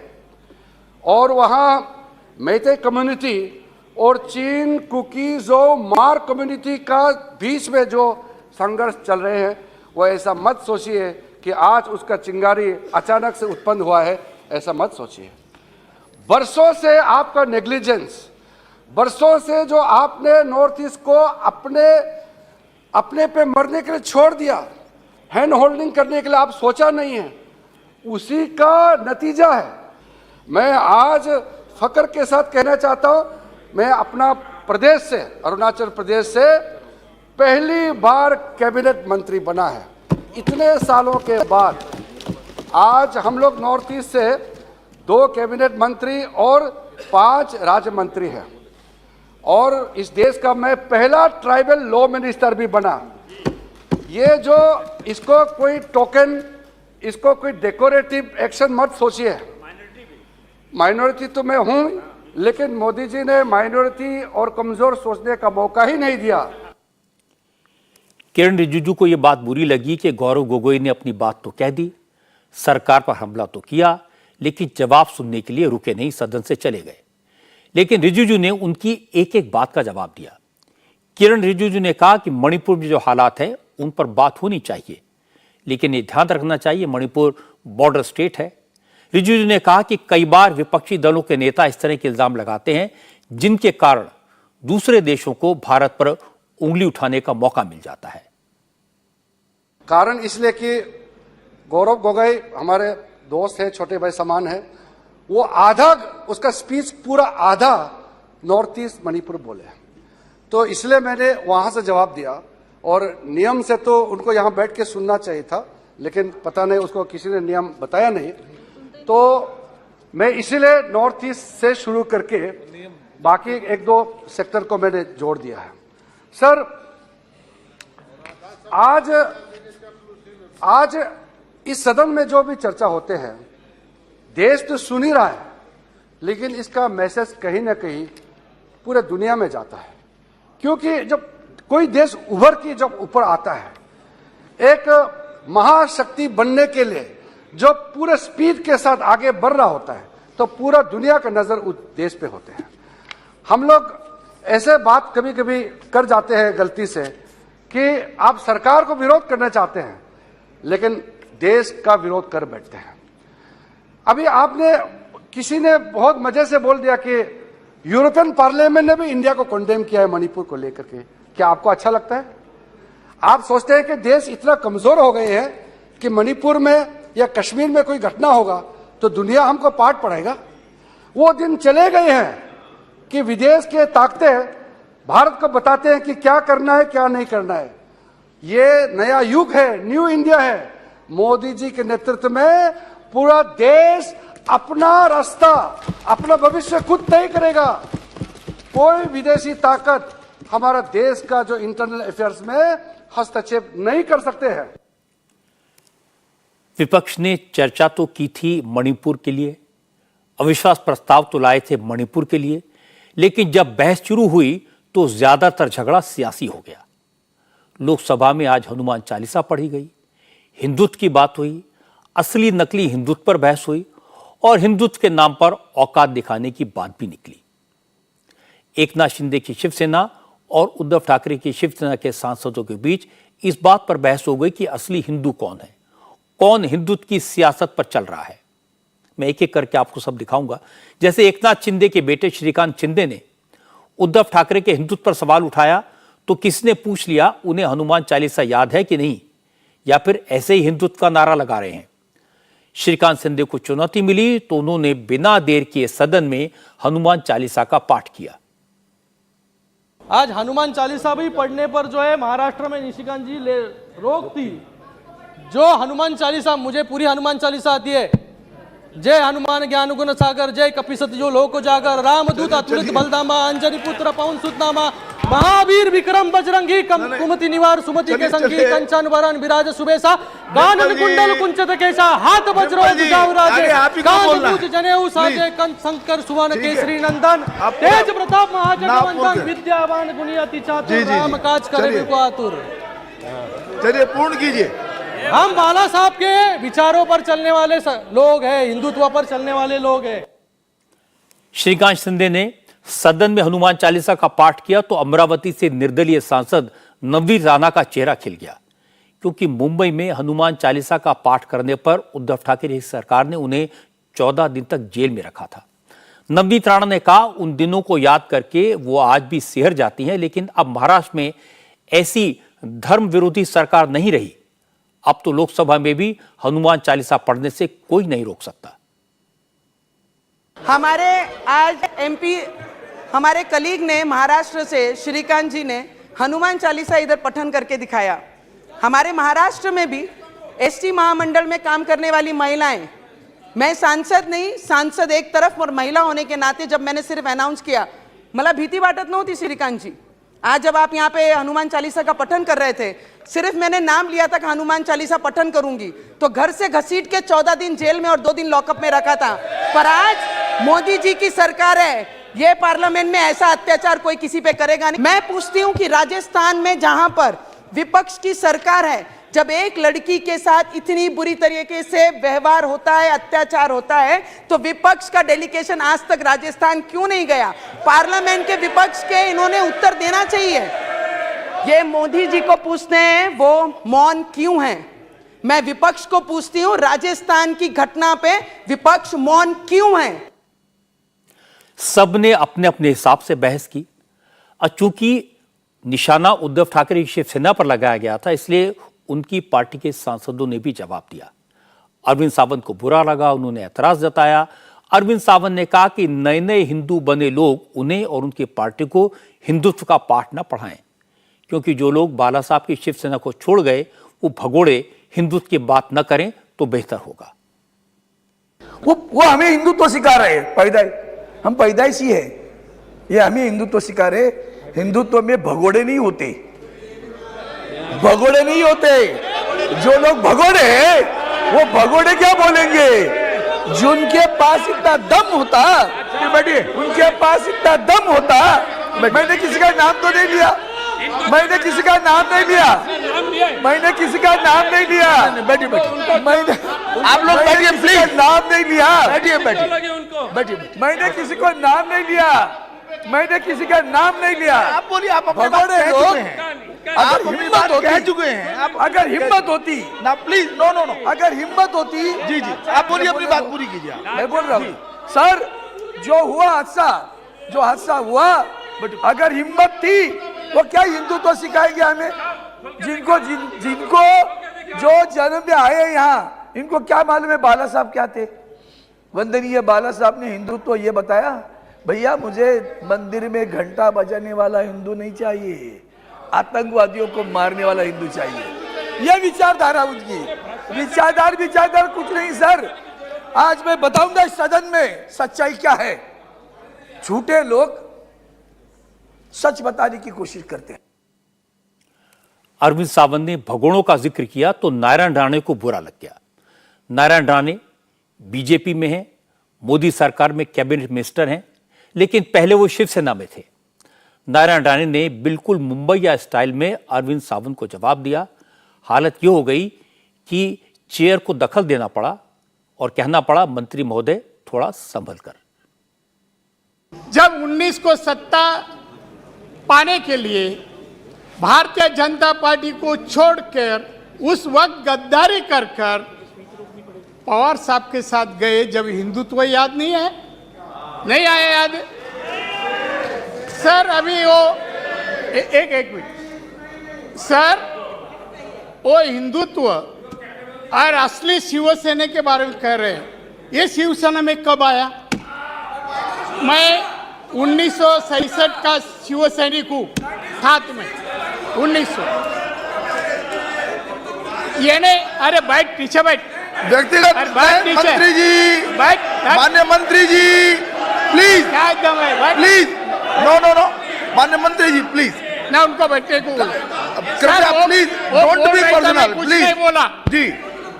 और वहाँ मैते कम्युनिटी और चीन, कुकी, जो मार कम्युनिटी का बीच में जो संघर्ष चल रहे हैं, वो ऐसा मत सोचिए कि आज उसका चिंगारी अचानक से उत्पन्न हुआ है, ऐसा मत सोचिए। बरसों से आपका नेग्लिजेंस, बरसों से जो आपने नॉर्थ ईस्ट को अपने पे मरने के लिए छोड़ दिया, हैंड होल्डिंग करने के लिए आप सोचा नहीं है, उसी का नतीजा है। मैं आज फख्र के साथ कहना चाहता हूं, मैं अपना प्रदेश से, अरुणाचल प्रदेश से पहली बार कैबिनेट मंत्री बना है। इतने सालों के बाद आज हम लोग नॉर्थ ईस्ट से 2 कैबिनेट मंत्री और 5 राज्य मंत्री हैं, और इस देश का मैं पहला ट्राइबल लॉ मिनिस्टर भी बना। ये जो इसको कोई टोकन, इसको कोई डेकोरेटिव एक्शन मत सोचिए। माइनॉरिटी तो मैं हूं, लेकिन मोदी जी ने माइनॉरिटी और कमजोर सोचने का मौका ही नहीं दिया। किरण रिजिजू को यह बात बुरी लगी कि गौरव गोगोई ने अपनी बात तो कह दी, सरकार पर हमला तो किया, लेकिन जवाब सुनने के लिए रुके नहीं, सदन से चले गए। लेकिन रिजिजू ने उनकी एक एक बात का जवाब दिया। किरण रिजिजू ने कहा कि मणिपुर में जो हालात हैं उन पर बात होनी चाहिए, लेकिन ये ध्यान रखना चाहिए मणिपुर बॉर्डर स्टेट है। रिजिजू ने कहा कि कई बार विपक्षी दलों के नेता इस तरह के इल्जाम लगाते हैं जिनके कारण दूसरे देशों को भारत पर उंगली उठाने का मौका मिल जाता है। कारण इसलिए कि गौरव गोगोई हमारे दोस्त है, छोटे भाई समान है, वो आधा, उसका स्पीच पूरा आधा नॉर्थ ईस्ट मणिपुर बोले, तो इसलिए मैंने वहां से जवाब दिया। और नियम से तो उनको यहां बैठ के सुनना चाहिए था, लेकिन पता नहीं उसको किसी ने नियम बताया नहीं, तो मैं इसीलिए नॉर्थ ईस्ट से शुरू करके बाकी 1-2 सेक्टर को मैंने जोड़ दिया है। सर, आज इस सदन में जो भी चर्चा होते हैं, देश तो सुन ही रहा है, लेकिन इसका मैसेज कहीं ना कहीं पूरे दुनिया में जाता है। क्योंकि जब कोई देश उभर के जब ऊपर आता है, एक महाशक्ति बनने के लिए जो पूरे स्पीड के साथ आगे बढ़ रहा होता है, तो पूरा दुनिया का नजर उस देश पे होते हैं। हम लोग ऐसे बात कभी कभी कर जाते हैं गलती से कि आप सरकार को विरोध करना चाहते हैं, लेकिन देश का विरोध कर बैठते हैं। अभी आपने, किसी ने बहुत मजे से बोल दिया कि यूरोपियन पार्लियामेंट ने भी इंडिया को कंडेम किया है मणिपुर को लेकर के। क्या आपको अच्छा लगता है? आप सोचते हैं कि देश इतना कमजोर हो गए हैं कि मणिपुर में या कश्मीर में कोई घटना होगा तो दुनिया हमको पाठ पढ़ाएगा? वो दिन चले गए हैं कि विदेश के ताकतें भारत को बताते हैं कि क्या करना है, क्या नहीं करना है। ये नया युग है, न्यू इंडिया है। मोदी जी के नेतृत्व में पूरा देश अपना रास्ता, अपना भविष्य खुद तय करेगा। कोई विदेशी ताकत हमारा देश का जो इंटरनल अफेयर्स में हस्तक्षेप नहीं कर सकते हैं। विपक्ष ने चर्चा तो की थी मणिपुर के लिए, अविश्वास प्रस्ताव तो लाए थे मणिपुर के लिए, लेकिन जब बहस शुरू हुई तो ज्यादातर झगड़ा सियासी हो गया। लोकसभा में आज हनुमान चालीसा पढ़ी गई, हिंदुत्व की बात हुई, असली नकली हिंदुत्व पर बहस हुई और हिंदुत्व के नाम पर औकात दिखाने की बात भी निकली। एकनाथ शिंदे की शिवसेना और उद्धव ठाकरे की शिवसेना के सांसदों के बीच इस बात पर बहस हो गई कि असली हिंदू कौन है, कौन हिंदुत्व की सियासत पर चल रहा है। मैं एक एक करके आपको सब दिखाऊंगा। जैसे एकनाथ शिंदे के बेटे श्रीकांत शिंदे ने उद्धव ठाकरे के हिंदुत्व पर सवाल उठाया तो किसने पूछ लिया उन्हें हनुमान चालीसा याद है कि नहीं, या फिर ऐसे ही हिंदुत्व का नारा लगा रहे हैं। श्रीकांत शिंदे को चुनौती मिली तो उन्होंने बिना देर किए सदन में हनुमान चालीसा का पाठ किया। आज हनुमान चालीसा भी पढ़ने पर जो है महाराष्ट्र में निशिकांत जी रोक थी। जो हनुमान चालीसा, मुझे पूरी हनुमान चालीसा आती है। जय हनुमान ज्ञान गुण सागर, जय कपिसति जो लोक जागर, रामदूत अतुलित बलधामा, अंजनी पुत्र पवन सुत नामा, महावीर विक्रम बजरंगी, कुमति निवार सुमति के संगी, कंचन वरण विराज सुबेसा, कानन कुंडल कुंचित केसा, हाथ वज्रो ध्वजाउ राजे, कांध मूज जनेऊ साजे, कंठ शंकर सुवन केसरी नंदन, तेज प्रताप महाजगवंदन, विद्यावान गुणी अति चातुर, राम काज करे बिको आतुर। चलिए पूर्ण कीजिए। हम बाला साहब के विचारों पर चलने वाले लोग हैं, हिंदुत्व पर चलने वाले लोग हैं। श्रीकांत शिंदे ने सदन में हनुमान चालीसा का पाठ किया तो अमरावती से निर्दलीय सांसद नवीर राणा का चेहरा खिल गया, क्योंकि मुंबई में हनुमान चालीसा का पाठ करने पर उद्धव ठाकरे की सरकार ने उन्हें 14 दिन तक जेल में रखा था। नवीर राणा ने कहा उन दिनों को याद करके वो आज भी सिहर जाती हैं, लेकिन अब महाराष्ट्र में ऐसी धर्म विरोधी सरकार नहीं रही। अब तो लोकसभा में भी हनुमान चालीसा पढ़ने से कोई नहीं रोक सकता। हमारे आज एमपी हमारे कलीग ने महाराष्ट्र से श्रीकांत जी ने हनुमान चालीसा इधर पठन करके दिखाया। हमारे महाराष्ट्र में भी एसटी महामंडल में काम करने वाली महिलाएं, मैं सांसद नहीं, सांसद एक तरफ और महिला होने के नाते जब मैंने सिर्फ अनाउंस किया, मला भीती वाटत नव्हती श्रीकांत जी। आज जब आप यहाँ पे हनुमान चालीसा का पठन कर रहे थे, सिर्फ मैंने नाम लिया था कि हनुमान चालीसा पठन करूंगी, तो घर से घसीट के 14 दिन जेल में और 2 दिन लॉकअप में रखा था। पर आज मोदी जी की सरकार है, ये पार्लियामेंट में ऐसा अत्याचार कोई किसी पे करेगा नहीं। मैं पूछती हूँ कि राजस्थान में जहां पर विपक्ष की सरकार है, जब एक लड़की के साथ इतनी बुरी तरीके से व्यवहार होता है, अत्याचार होता है, तो विपक्ष का डेलीगेशन आज तक राजस्थान क्यों नहीं गया? पार्लियामेंट के विपक्ष के इन्होंने उत्तर देना चाहिए। ये मोदी जी को पूछते हैं वो मौन क्यों हैं। मैं विपक्ष को पूछती हूं राजस्थान की घटना पे विपक्ष मौन क्यों है। सबने अपने अपने हिसाब से बहस की। चूंकि निशाना उद्धव ठाकरे की शिवसेना पर लगाया गया था, इसलिए उनकी पार्टी के सांसदों ने भी जवाब दिया। अरविंद सावंत को बुरा लगा, उन्होंने ऐतराज जताया। अरविंद सावंत ने कहा कि नए नए हिंदू बने लोग उन्हें और उनकी पार्टी को हिंदुत्व का पाठ न पढ़ाएं, क्योंकि जो लोग बाला साहब की शिवसेना को छोड़ गए वो भगोड़े हिंदुत्व की बात न करें तो बेहतर होगा। वो हमें हिंदुत्व सिखा रहे हैं, हम पैदाइशी है, ये हमें हिंदुत्व सिखा रहे। हिंदुत्व में भगोड़े नहीं होते, भगोड़े नहीं होते। जो लोग भगोड़े हैं वो भगोड़े क्या बोलेंगे? जिनके पास इतना दम होता, उनके पास इतना दम होता। मैंने किसी का नाम तो नहीं लिया, मैंने किसी का नाम नहीं लिया, मैंने किसी का नाम नहीं लिया। बैठिए बैठिए, मैंने आप लोग बैठिए प्लीज, नाम नहीं लिया। बैठिए बैठिए बैठिए, मैंने किसी को नाम नहीं लिया, मैंने किसी का नाम नहीं लिया। आप बोलिए, आप अपने बात कह चुके हैं, अगर हिम्मत होती, कह चुके हैं आप, अगर हिम्मत होती ना, प्लीज नो नो नो, अगर हिम्मत होती, जी जी आप बोलिए, अपनी बात पूरी कीजिए। मैं बोल रहा हूँ सर, जो हुआ हादसा, जो हादसा हुआ, अगर हिम्मत थी तो क्या हिंदुत्व सिखाएंगे हमें? जिनको जो जन्म में आए यहाँ, इनको क्या मालूम है बाला साहब क्या थे? वंदनीय बाला साहब ने हिंदुत्व ये बताया, भैया मुझे मंदिर में घंटा बजाने वाला हिंदू नहीं चाहिए, आतंकवादियों को मारने वाला हिंदू चाहिए। यह विचारधारा उनकी, विचारधारा कुछ नहीं सर। आज मैं बताऊंगा इस सदन में सच्चाई क्या है। झूठे लोग सच बताने की कोशिश करते हैं। अरविंद सावंत ने भगोड़ों का जिक्र किया तो नारायण राणे को बुरा लग गया। नारायण राणे बीजेपी में हैं, मोदी सरकार में कैबिनेट मिनिस्टर हैं, लेकिन पहले वो शिवसेना में थे। नारायण राणे ने बिल्कुल मुंबईया स्टाइल में अरविंद सावंत को जवाब दिया। हालत ये हो गई कि चेयर को दखल देना पड़ा और कहना पड़ा, मंत्री महोदय थोड़ा संभल कर। जब 19 को सत्ता पाने के लिए भारतीय जनता पार्टी को छोड़कर उस वक्त गद्दारी कर पवार साहब के साथ गए, जब हिंदुत्व याद नहीं है, नहीं आया याद सर? अभी वो एक मिनट सर, वो हिंदुत्व और असली शिवसेना के बारे में कह रहे हैं। ये शिवसेना में कब आया? मैं 1967 का शिवसैनिक हूँ, 7 में 1900। ये नहीं, अरे बैठ पीछे बैठ। व्यक्तिगत मंत्री जी, मान्य मंत्री जी, प्लीज क्या एकदम है, बैठ। प्लीज, नो नो नो, मान्य मंत्री जी प्लीज, ना उनको बैठने को बोला। कृपया प्लीज डोंट बी पर्सनल, कुछ प्लीज नहीं बोला जी,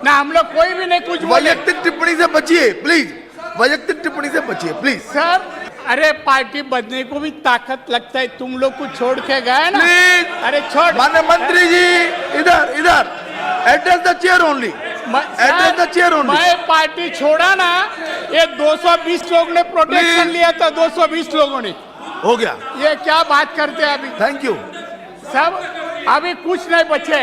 ना, हम लोग कोई भी नहीं कुछ बोले। वैयक्तिक टिप्पणी से बचिए प्लीज, वैयक्तिक टिप्पणी से बचिए प्लीज सर। अरे पार्टी बदलने को भी ताकत लगता है, तुम लोग को छोड़ के गए ना। प्लीज, अरे छोड़। मान्य मंत्री जी, इधर इधर, address the chair only, address the chair only. मैं पार्टी छोड़ा ना, ये 220 लोग ने प्रोटेक्शन लिया था, 220 लोगों ने। हो गया, ये क्या बात करते हैं अभी? Thank you. सब अभी कुछ नहीं बचे,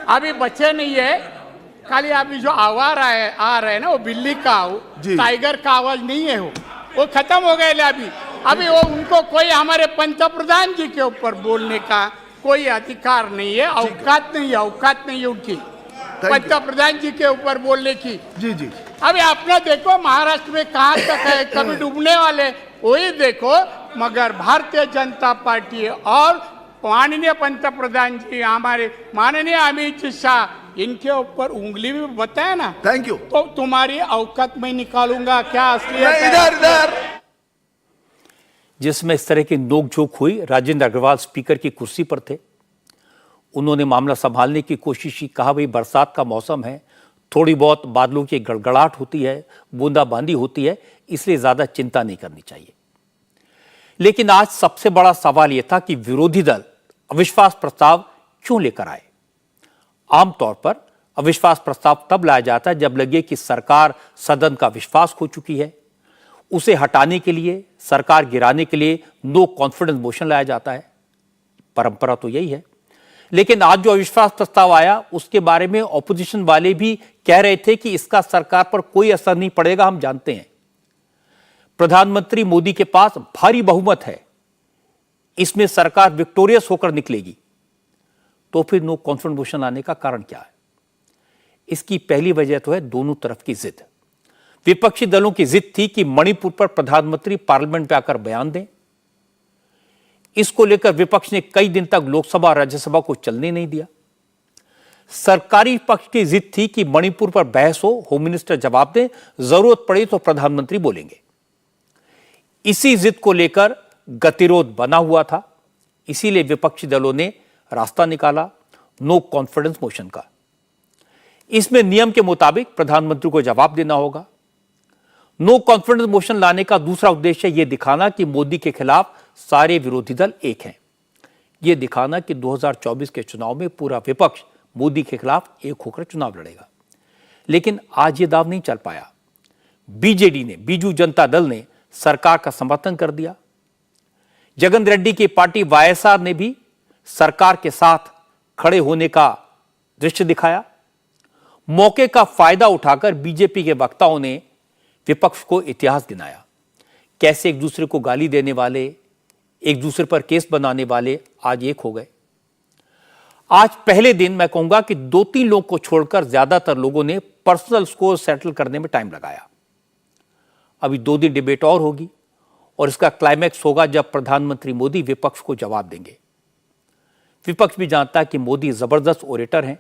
अभी बचे नहीं है। खाली अभी जो आवाज आ रहे हैं ना, वो बिल्ली का टाइगर का आवाज नहीं है, वो खत्म हो गए। अभी वो उनको कोई हमारे पंतप्रधान जी के ऊपर बोलने का कोई अधिकार नहीं है, औकात नहीं है उनकी पंतप्रधान जी के ऊपर बोलने की। जी जी, अभी अपना देखो महाराष्ट्र में कहाँ तक है, कभी डूबने वाले वही देखो। मगर भारतीय जनता पार्टी और माननीय पंतप्रधान जी हमारे माननीय अमित शाह, इनके ऊपर उंगली भी बताए ना, थैंक यू, तो तुम्हारी औकात में निकालूंगा क्या असलियत है। इधर इधर। जिसमें इस तरह की नोकझोंक हुई, राजेंद्र अग्रवाल स्पीकर की कुर्सी पर थे। उन्होंने मामला संभालने की कोशिश की, कहा भाई बरसात का मौसम है, थोड़ी बहुत बादलों की गड़गड़ाहट होती है, बूंदाबांदी होती है, इसलिए ज्यादा चिंता नहीं करनी चाहिए। लेकिन आज सबसे बड़ा सवाल यह था कि विरोधी दल अविश्वास प्रस्ताव क्यों लेकर आए। आमतौर पर अविश्वास प्रस्ताव तब लाया जाता है जब लगे कि सरकार सदन का विश्वास खो चुकी है। उसे हटाने के लिए, सरकार गिराने के लिए नो कॉन्फिडेंस मोशन लाया जाता है। परंपरा तो यही है। लेकिन आज जो अविश्वास प्रस्ताव आया, उसके बारे में ऑपोजिशन वाले भी कह रहे थे कि इसका सरकार पर कोई असर नहीं पड़ेगा। हम जानते हैं प्रधानमंत्री मोदी के पास भारी बहुमत है, इसमें सरकार विक्टोरियस होकर निकलेगी। तो फिर नो कॉन्फिडेंस मोशन आने का कारण क्या है? इसकी पहली वजह तो है दोनों तरफ की जिद। विपक्षी दलों की जिद थी कि मणिपुर पर प्रधानमंत्री पार्लियामेंट में आकर बयान दें। इसको लेकर विपक्ष ने कई दिन तक लोकसभा और राज्यसभा को चलने नहीं दिया। सरकारी पक्ष की जिद थी कि मणिपुर पर बहस हो, होम मिनिस्टर जवाब दें, जरूरत पड़ी तो प्रधानमंत्री बोलेंगे। इसी जिद को लेकर गतिरोध बना हुआ था। इसीलिए विपक्षी दलों ने रास्ता निकाला नो कॉन्फिडेंस मोशन का। इसमें नियम के मुताबिक प्रधानमंत्री को जवाब देना होगा। नो कॉन्फिडेंस मोशन लाने का दूसरा उद्देश्य यह दिखाना कि मोदी के खिलाफ सारे विरोधी दल एक हैं। यह दिखाना कि 2024 के चुनाव में पूरा विपक्ष मोदी के खिलाफ एक होकर चुनाव लड़ेगा। लेकिन आज यह दाव नहीं चल पाया। बीजेडी ने, बीजू जनता दल ने सरकार का समर्थन कर दिया। जगन रेड्डी की पार्टी वाईएसआर ने भी सरकार के साथ खड़े होने का दृश्य दिखाया। मौके का फायदा उठाकर बीजेपी के वक्ताओं ने विपक्ष को इतिहास गिनाया। कैसे एक दूसरे को गाली देने वाले, एक दूसरे पर केस बनाने वाले आज एक हो गए। आज पहले दिन मैं कहूंगा कि 2-3 लोगों को छोड़कर ज्यादातर लोगों ने पर्सनल स्कोर सेटल करने में टाइम लगाया। अभी 2 दिन डिबेट और होगी और इसका क्लाइमैक्स होगा जब प्रधानमंत्री मोदी विपक्ष को जवाब देंगे। विपक्ष भी जानता है कि मोदी जबरदस्त ओरेटर हैं।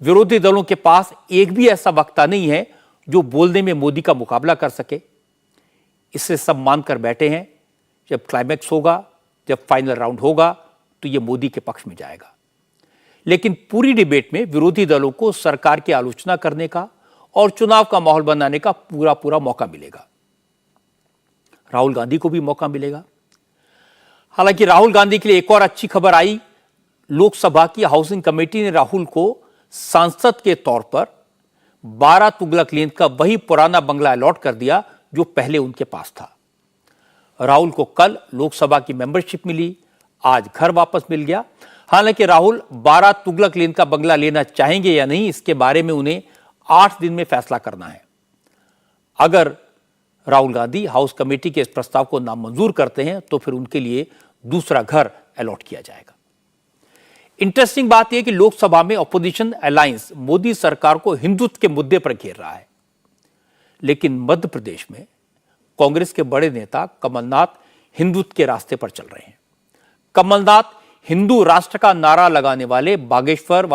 विरोधी दलों के पास एक भी ऐसा वक्ता नहीं है जो बोलने में मोदी का मुकाबला कर सके। इससे सब मानकर बैठे हैं जब क्लाइमैक्स होगा, जब फाइनल राउंड होगा तो यह मोदी के पक्ष में जाएगा। लेकिन पूरी डिबेट में विरोधी दलों को सरकार की आलोचना करने का और चुनाव का माहौल बनाने का पूरा मौका मिलेगा। राहुल गांधी को भी मौका मिलेगा। हालांकि राहुल गांधी के लिए एक और अच्छी खबर आई। लोकसभा की हाउसिंग कमेटी ने राहुल को सांसद के तौर पर 12 तुगलक लेन का वही पुराना बंगला अलॉट कर दिया जो पहले उनके पास था। राहुल को कल लोकसभा की मेंबरशिप मिली, आज घर वापस मिल गया। हालांकि राहुल 12 तुगलक लेन का बंगला लेना चाहेंगे या नहीं, इसके बारे में उन्हें 8 दिन में फैसला करना है। अगर राहुल गांधी हाउस कमेटी के इस प्रस्ताव को नामंजूर करते हैं तो फिर उनके लिए दूसरा घर अलॉट किया जाएगा। इंटरेस्टिंग बात यह कि लोकसभा में ऑपोजिशन अलायंस मोदी सरकार को हिंदुत्व के मुद्दे पर घेर रहा है, लेकिन मध्य प्रदेश में कांग्रेस के बड़े नेता कमलनाथ हिंदुत्व के रास्ते पर चल रहे हैं। कमलनाथ हिंदू राष्ट्र का नारा लगाने वाले बागेश्वर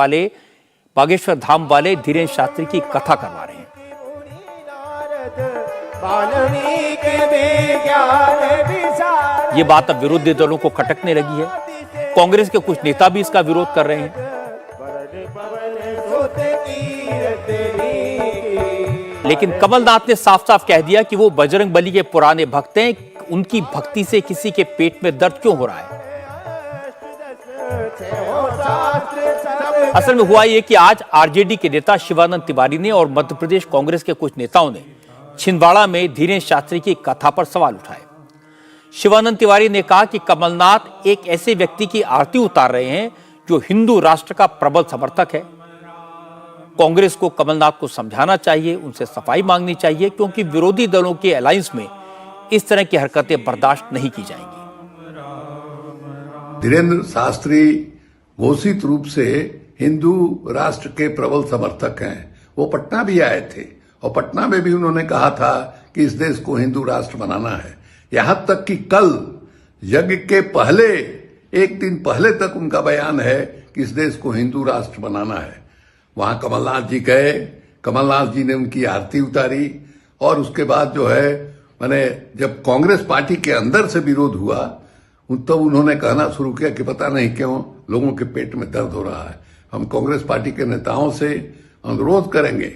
धाम वाले धीरेन्द्र शास्त्री की कथा करवा रहे हैं। ये बात अब विरोधी दलों को खटकने लगी है। कांग्रेस के कुछ नेता भी इसका विरोध कर रहे हैं। लेकिन कमलनाथ ने साफ साफ कह दिया कि वो बजरंगबली के पुराने भक्त हैं, उनकी भक्ति से किसी के पेट में दर्द क्यों हो रहा है। असल में हुआ यह कि आज आरजेडी के नेता शिवानंद तिवारी ने और मध्य प्रदेश कांग्रेस के कुछ नेताओं ने छिंदवाड़ा में धीरेन्द्र शास्त्री की कथा पर सवाल उठाए। शिवानंद तिवारी ने कहा कि कमलनाथ एक ऐसे व्यक्ति की आरती उतार रहे हैं जो हिंदू राष्ट्र का प्रबल समर्थक है। कांग्रेस को कमलनाथ को समझाना चाहिए, उनसे सफाई मांगनी चाहिए, क्योंकि विरोधी दलों के अलायंस में इस तरह की हरकतें बर्दाश्त नहीं की जाएंगी। धीरेन्द्र शास्त्री घोषित रूप से हिंदू राष्ट्र के प्रबल समर्थक हैं। वो पटना भी आए थे और पटना में भी उन्होंने कहा था कि इस देश को हिंदू राष्ट्र बनाना है। यहां तक कि कल यज्ञ के पहले एक दिन पहले तक उनका बयान है कि इस देश को हिंदू राष्ट्र बनाना है। वहां कमलनाथ जी गए, कमलनाथ जी ने उनकी आरती उतारी और उसके बाद जो है मैंने जब कांग्रेस पार्टी के अंदर से विरोध हुआ तब उन्होंने कहना शुरू किया कि पता नहीं क्यों लोगों के पेट में दर्द हो रहा है। हम कांग्रेस पार्टी के नेताओं से अनुरोध करेंगे,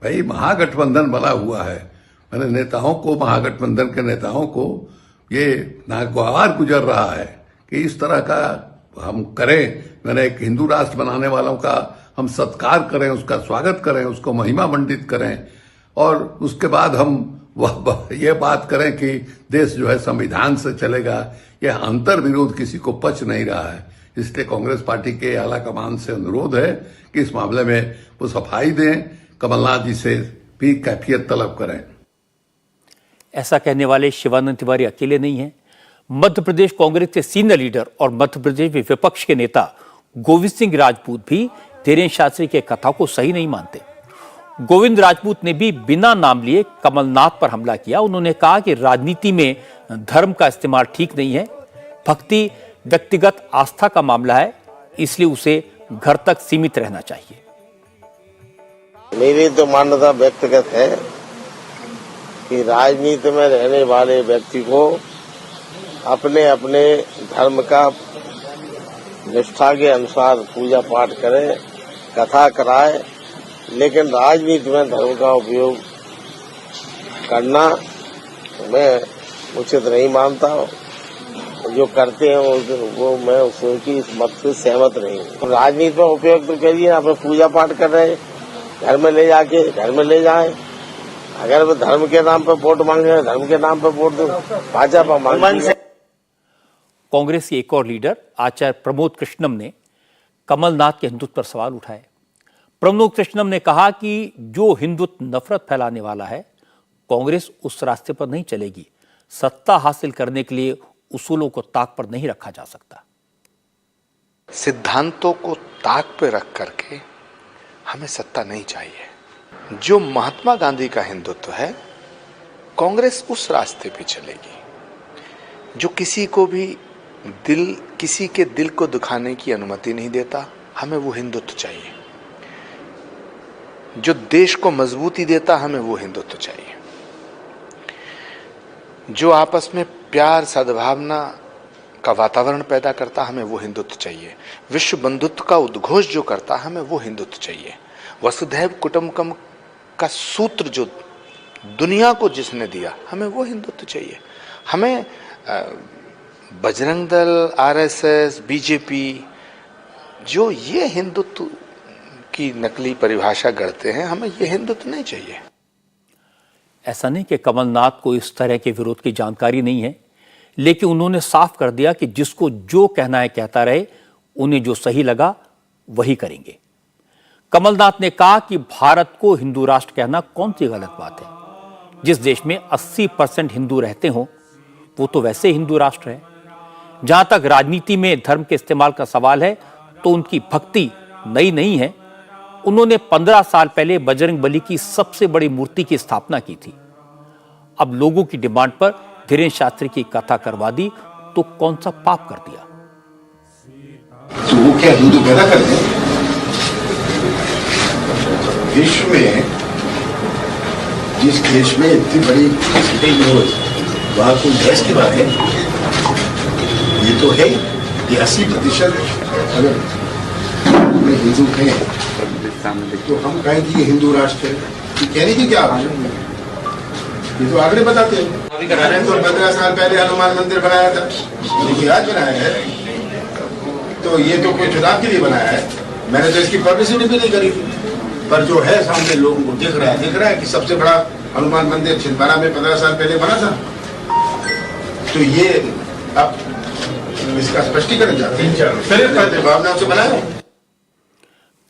भाई महागठबंधन बना हुआ है, मैंने नेताओं को, महागठबंधन के नेताओं को ये नागवार गुजर रहा है कि इस तरह का हम करें। मैंने एक हिंदू राष्ट्र बनाने वालों का हम सत्कार करें, उसका स्वागत करें, उसको महिमा मंडित करें और उसके बाद हम ये बात करें कि देश जो है संविधान से चलेगा। यह अंतर विरोध किसी को पच नहीं रहा है। इसलिए कांग्रेस पार्टी के आला कमान से अनुरोध है कि इस मामले में वो सफाई दें, कमलनाथ जी से भी कैफियत तलब करें। ऐसा कहने वाले शिवानंद तिवारी अकेले नहीं हैं। मध्य प्रदेश कांग्रेस के सीनियर लीडर और मध्य प्रदेश में विपक्ष के नेता गोविंद सिंह राजपूत भी धीरेन्द्र शास्त्री के कथा को सही नहीं मानते। गोविंद राजपूत ने भी बिना नाम लिए कमलनाथ पर हमला किया। उन्होंने कहा कि राजनीति में धर्म का इस्तेमाल ठीक नहीं है, भक्ति व्यक्तिगत आस्था का मामला है, इसलिए उसे घर तक सीमित रहना चाहिए। मेरी तो मान्यता व्यक्तिगत है कि राजनीति में रहने वाले व्यक्ति को अपने अपने धर्म का निष्ठा के अनुसार पूजा पाठ करे, कथा कराए, लेकिन राजनीति में धर्म का उपयोग करना मैं उचित नहीं मानता। जो करते हैं वो मैं उसकी इस मत से सहमत नहीं हूँ। राजनीति में उपयोग तो करिए, अपने पूजा पाठ कर रहे घर में ले जाके घर में ले जाए। अगर वो धर्म के नाम पर वोट मांगे, धर्म के नाम पर वोट दो, भाजपा मांगे। कांग्रेस के एक और लीडर आचार्य प्रमोद कृष्णम ने कमलनाथ के हिंदुत्व पर सवाल उठाए। प्रमोद कृष्णम ने कहा कि जो हिंदुत्व नफरत फैलाने वाला है, कांग्रेस उस रास्ते पर नहीं चलेगी। सत्ता हासिल करने के लिए उसूलों को ताक पर नहीं रखा जा सकता। सिद्धांतों को ताक पर रख करके हमें सत्ता नहीं चाहिए। जो महात्मा गांधी का हिंदुत्व है, कांग्रेस उस रास्ते पे चलेगी जो किसी को भी किसी के दिल को दुखाने की अनुमति नहीं देता। हमें वो हिंदुत्व चाहिए। जो देश को मजबूती देता, हमें वो हिंदुत्व चाहिए। जो आपस में प्यार सद्भावना का वातावरण पैदा करता, हमें वो हिंदुत्व चाहिए। विश्व बंधुत्व का उद्घोष जो करता, हमें वो हिंदुत्व चाहिए। वसुधैव कुटुंबकम का सूत्र जो दुनिया को जिसने दिया, हमें वो हिंदुत्व चाहिए। हमें बजरंग दल, आरएसएस, बीजेपी जो ये हिंदुत्व की नकली परिभाषा गढ़ते हैं, हमें ये हिंदुत्व नहीं चाहिए। ऐसा नहीं कि कमलनाथ को इस तरह के विरोध की जानकारी नहीं है, लेकिन उन्होंने साफ कर दिया कि जिसको जो कहना है कहता रहे, उन्हें जो सही लगा वही करेंगे। कमलनाथ ने कहा कि भारत को हिंदू राष्ट्र कहना कौन सी गलत बात है। जिस देश में 80% हिंदू रहते हो, वो तो वैसे हिंदू राष्ट्र है। जहां तक राजनीति में धर्म के इस्तेमाल का सवाल है, तो उनकी भक्ति नई नहीं है। उन्होंने 15 साल पहले बजरंगबली की सबसे बड़ी मूर्ति की स्थापना की थी। अब लोगों की डिमांड पर धीरेन्द्र शास्त्री की कथा करवा दी तो कौन सा पाप कर दिया? तो वो क्या हिंदू पैदा कर दें? विश्व में जिस देश में इतनी बड़ी परसेंटेज हो वहां कोई बहस की बात है? ये तो है कि 80% अगर हिंदू हैं तो हम कहें कि ये हिंदू राष्ट्र है, ये कहने की क्या आवश्यकता है? ये तो आंकड़े बताते हैं। मैंने तो 15 साल पहले हनुमान मंदिर बनाया था, लेकिन आज बनाया है तो ये तो कोई चुनाव के लिए बनाया है। मैंने तो इसकी पब्लिसिटी भी नहीं करी थी, पर जो है सामने लोगों को दिख रहा है कि सबसे बड़ा हनुमान मंदिर छिंदवाड़ा में 15 साल पहले बना था। तो ये अब इसका स्पष्टीकरण चाहते हैं, भावना से बनाया।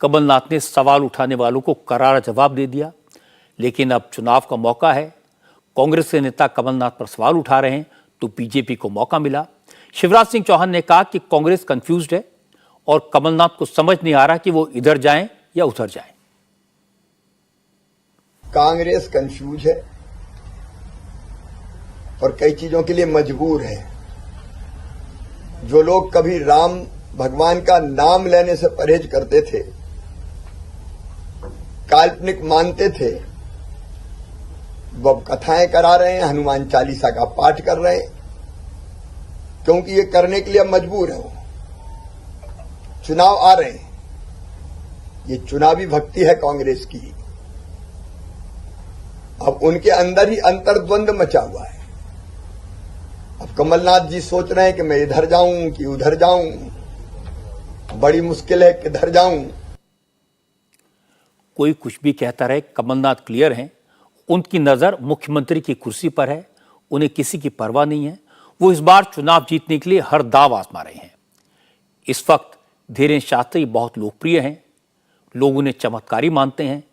कमलनाथ ने सवाल उठाने वालों को करारा जवाब दे दिया, लेकिन अब चुनाव का मौका है। कांग्रेस के नेता कमलनाथ पर सवाल उठा रहे हैं तो बीजेपी को मौका मिला। शिवराज सिंह चौहान ने कहा कि कांग्रेस कंफ्यूज्ड है और कमलनाथ को समझ नहीं आ रहा कि वो इधर जाएं या उधर जाएं। कांग्रेस कंफ्यूज है और कई चीजों के लिए मजबूर है। जो लोग कभी राम भगवान का नाम लेने से परहेज करते थे, काल्पनिक मानते थे, वो अब कथाएं करा रहे हैं, हनुमान चालीसा का पाठ कर रहे हैं, क्योंकि ये करने के लिए अब मजबूर है। वो चुनाव आ रहे हैं, ये चुनावी भक्ति है कांग्रेस की। अब उनके अंदर ही अंतर्द्वंद मचा हुआ है। अब कमलनाथ जी सोच रहे हैं कि मैं इधर जाऊं कि उधर जाऊं, बड़ी मुश्किल है किधर जाऊं। कोई कुछ भी कहता रहे, कमलनाथ क्लियर हैं। उनकी नजर मुख्यमंत्री की कुर्सी पर है, उन्हें किसी की परवाह नहीं है। वो इस बार चुनाव जीतने के लिए हर दाव आजमा रहे हैं। इस वक्त धीरेन्द्र शास्त्री बहुत लोकप्रिय हैं, लोग उन्हें चमत्कारी मानते हैं।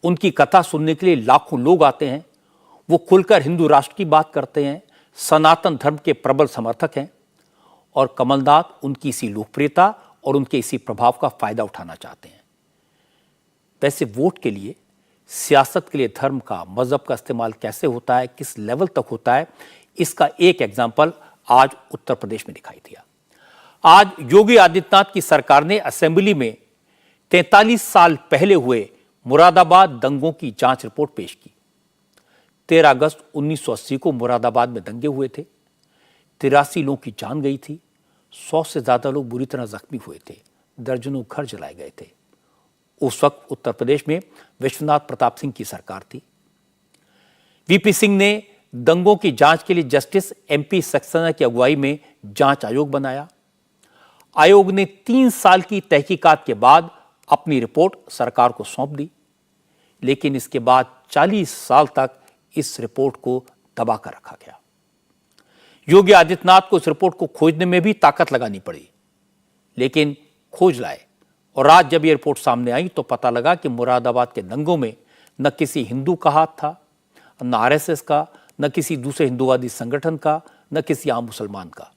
उनकी कथा सुनने के लिए लाखों लोग आते हैं। वो खुलकर हिंदू राष्ट्र की बात करते हैं, सनातन धर्म के प्रबल समर्थक हैं और कमलनाथ उनकी इसी लोकप्रियता और उनके इसी प्रभाव का फायदा उठाना चाहते हैं। वैसे वोट के लिए, सियासत के लिए धर्म का, मजहब का इस्तेमाल कैसे होता है, किस लेवल तक होता है, इसका एक एग्जाम्पल आज उत्तर प्रदेश में दिखाई दिया। आज योगी आदित्यनाथ की सरकार ने असेंबली में 43 साल पहले हुए मुरादाबाद दंगों की जांच रिपोर्ट पेश की। 13 अगस्त 1980 को मुरादाबाद में दंगे हुए थे। 83 लोगों की जान गई थी, 100 से ज्यादा लोग बुरी तरह जख्मी हुए थे, दर्जनों घर जलाए गए थे। उस वक्त उत्तर प्रदेश में विश्वनाथ प्रताप सिंह की सरकार थी। वीपी सिंह ने दंगों की जांच के लिए जस्टिस एमपी सक्सेना की अगुवाई में जांच आयोग बनाया। आयोग ने 3 साल की तहकीकात के बाद अपनी रिपोर्ट सरकार को सौंप दी, लेकिन इसके बाद 40 साल तक इस रिपोर्ट को दबा कर रखा गया। योगी आदित्यनाथ को इस रिपोर्ट को खोजने में भी ताकत लगानी पड़ी, लेकिन खोज लाए और आज जब यह रिपोर्ट सामने आई तो पता लगा कि मुरादाबाद के दंगों में न किसी हिंदू का हाथ था, न आरएसएस का, न किसी दूसरे हिंदूवादी संगठन का, न किसी आम मुसलमान का।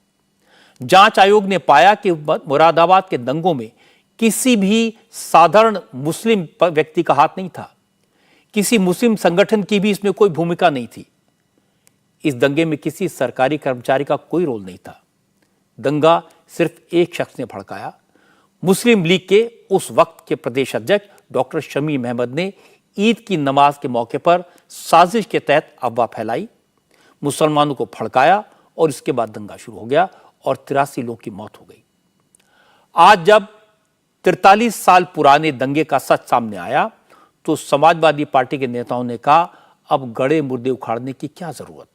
जांच आयोग ने पाया कि मुरादाबाद के दंगों में किसी भी साधारण मुस्लिम व्यक्ति का हाथ नहीं था, किसी मुस्लिम संगठन की भी इसमें कोई भूमिका नहीं थी। इस दंगे में किसी सरकारी कर्मचारी का कोई रोल नहीं था। दंगा सिर्फ एक शख्स ने भड़काया। मुस्लिम लीग के उस वक्त के प्रदेश अध्यक्ष डॉक्टर शमीम अहमद ने ईद की नमाज के मौके पर साजिश के तहत अफवाह फैलाई, मुसलमानों को भड़काया और इसके बाद दंगा शुरू हो गया और 83 लोगों की मौत हो गई। आज जब 43 साल पुराने दंगे का सच सामने आया तो समाजवादी पार्टी के नेताओं ने कहा, अब गड़े मुर्दे उखाड़ने की क्या जरूरत।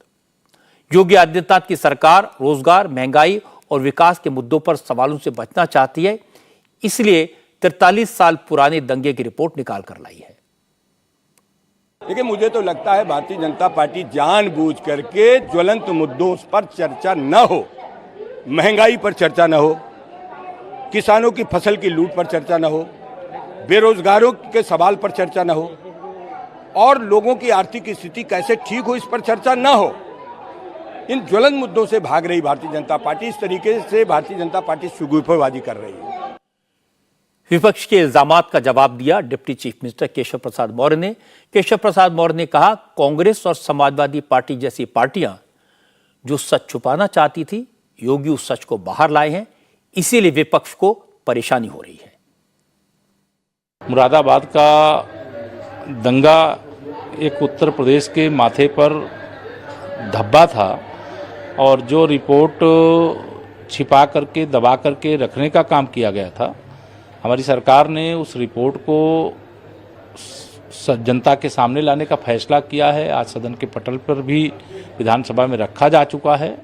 योगी आदित्यनाथ की सरकार रोजगार, महंगाई और विकास के मुद्दों पर सवालों से बचना चाहती है, इसलिए 43 साल पुराने दंगे की रिपोर्ट निकाल कर लाई है। देखिए, मुझे तो लगता है भारतीय जनता पार्टी जानबूझ करके ज्वलंत मुद्दों पर चर्चा न हो, महंगाई पर चर्चा न हो, किसानों की फसल की लूट पर चर्चा न हो, बेरोजगारों के सवाल पर चर्चा न हो और लोगों की आर्थिक स्थिति कैसे ठीक हो इस पर चर्चा न हो। इन ज्वलंत मुद्दों से भाग रही भारतीय जनता पार्टी, इस तरीके से भारतीय जनता पार्टी सुगुफेबाजी कर रही है। विपक्ष के इल्जामात का जवाब दिया deputy chief minister Keshav Prasad Maurya ने। केशव प्रसाद मौर्य ने कहा, कांग्रेस और समाजवादी पार्टी जैसी पार्टियां जो सच छुपाना चाहती थी, योगी उस सच को बाहर लाए हैं, इसीलिए विपक्ष को परेशानी हो रही है। मुरादाबाद का दंगा एक उत्तर प्रदेश के माथे पर धब्बा था और जो रिपोर्ट छिपा करके दबा करके रखने का काम किया गया था, हमारी सरकार ने उस रिपोर्ट को जनता के सामने लाने का फैसला किया है। आज सदन के पटल पर भी विधानसभा में रखा जा चुका है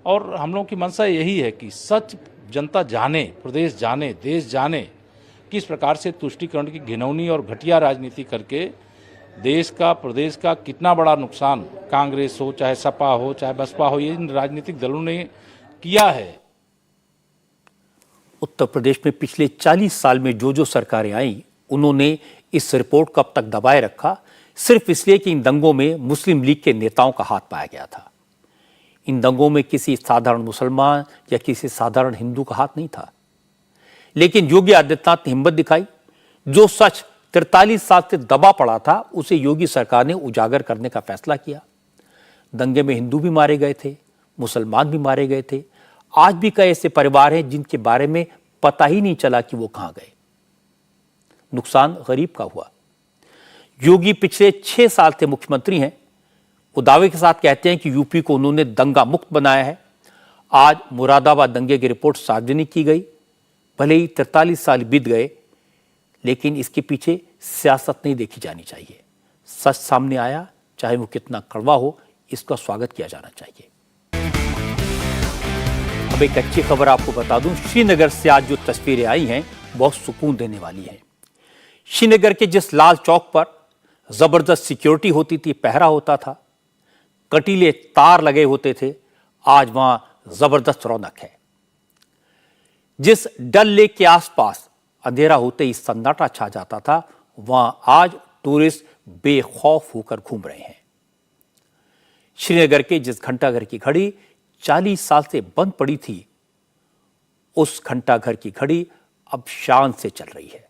और हम लोगों की मंशा यही है कि सच जनता जाने, प्रदेश जाने, देश जाने किस प्रकार से तुष्टीकरण की घिनौनी और घटिया राजनीति करके देश का, प्रदेश का कितना बड़ा नुकसान कांग्रेस हो, चाहे सपा हो, चाहे बसपा हो, ये इन राजनीतिक दलों ने किया है। उत्तर प्रदेश में पिछले 40 साल में जो सरकारें आई, उन्होंने इस रिपोर्ट को अब तक दबाए रखा, सिर्फ इसलिए कि इन दंगों में मुस्लिम लीग के नेताओं का हाथ पाया गया था। इन दंगों में किसी साधारण मुसलमान या किसी साधारण हिंदू का हाथ नहीं था। लेकिन योगी आदित्यनाथ ने हिम्मत दिखाई। जो सच 43 साल से दबा पड़ा था, उसे योगी सरकार ने उजागर करने का फैसला किया। दंगे में हिंदू भी मारे गए थे, मुसलमान भी मारे गए थे। आज भी कई ऐसे परिवार हैं जिनके बारे में पता ही नहीं चला कि वो कहां गए। नुकसान गरीब का हुआ। योगी पिछले 6 साल से मुख्यमंत्री हैं। वो दावे के साथ कहते हैं कि यूपी को उन्होंने दंगा मुक्त बनाया है। आज मुरादाबाद दंगे की रिपोर्ट सार्वजनिक की गई। भले ही 43 साल बीत गए, लेकिन इसके पीछे सियासत नहीं देखी जानी चाहिए। सच सामने आया, चाहे वो कितना कड़वा हो, इसका स्वागत किया जाना चाहिए। अब एक अच्छी खबर आपको बता दूं, श्रीनगर से आज जो तस्वीरें आई हैं बहुत सुकून देने वाली हैं। श्रीनगर के जिस लाल चौक पर जबरदस्त सिक्योरिटी होती थी, पहरा होता था, कटीले तार लगे होते थे, आज वहां जबरदस्त रौनक है। जिस डल लेक के आसपास अंधेरा होते ही सन्नाटा छा जाता था, वहां आज टूरिस्ट बेखौफ होकर घूम रहे हैं। श्रीनगर के जिस घंटाघर की घड़ी 40 साल से बंद पड़ी थी, उस घंटाघर की घड़ी अब शान से चल रही है।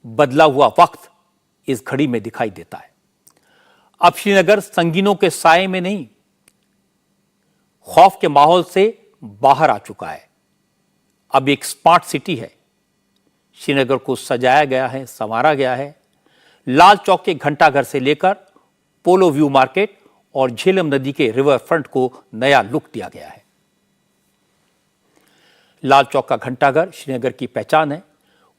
बदला हुआ वक्त इस घड़ी में दिखाई देता है। अब श्रीनगर संगीनों के साए में नहीं, खौफ के माहौल से बाहर आ चुका है। अब एक स्मार्ट सिटी है। श्रीनगर को सजाया गया है, संवारा गया है। लाल चौक के घंटाघर से लेकर पोलो व्यू मार्केट और झेलम नदी के रिवर फ्रंट को नया लुक दिया गया है। लाल चौक का घंटाघर श्रीनगर की पहचान है।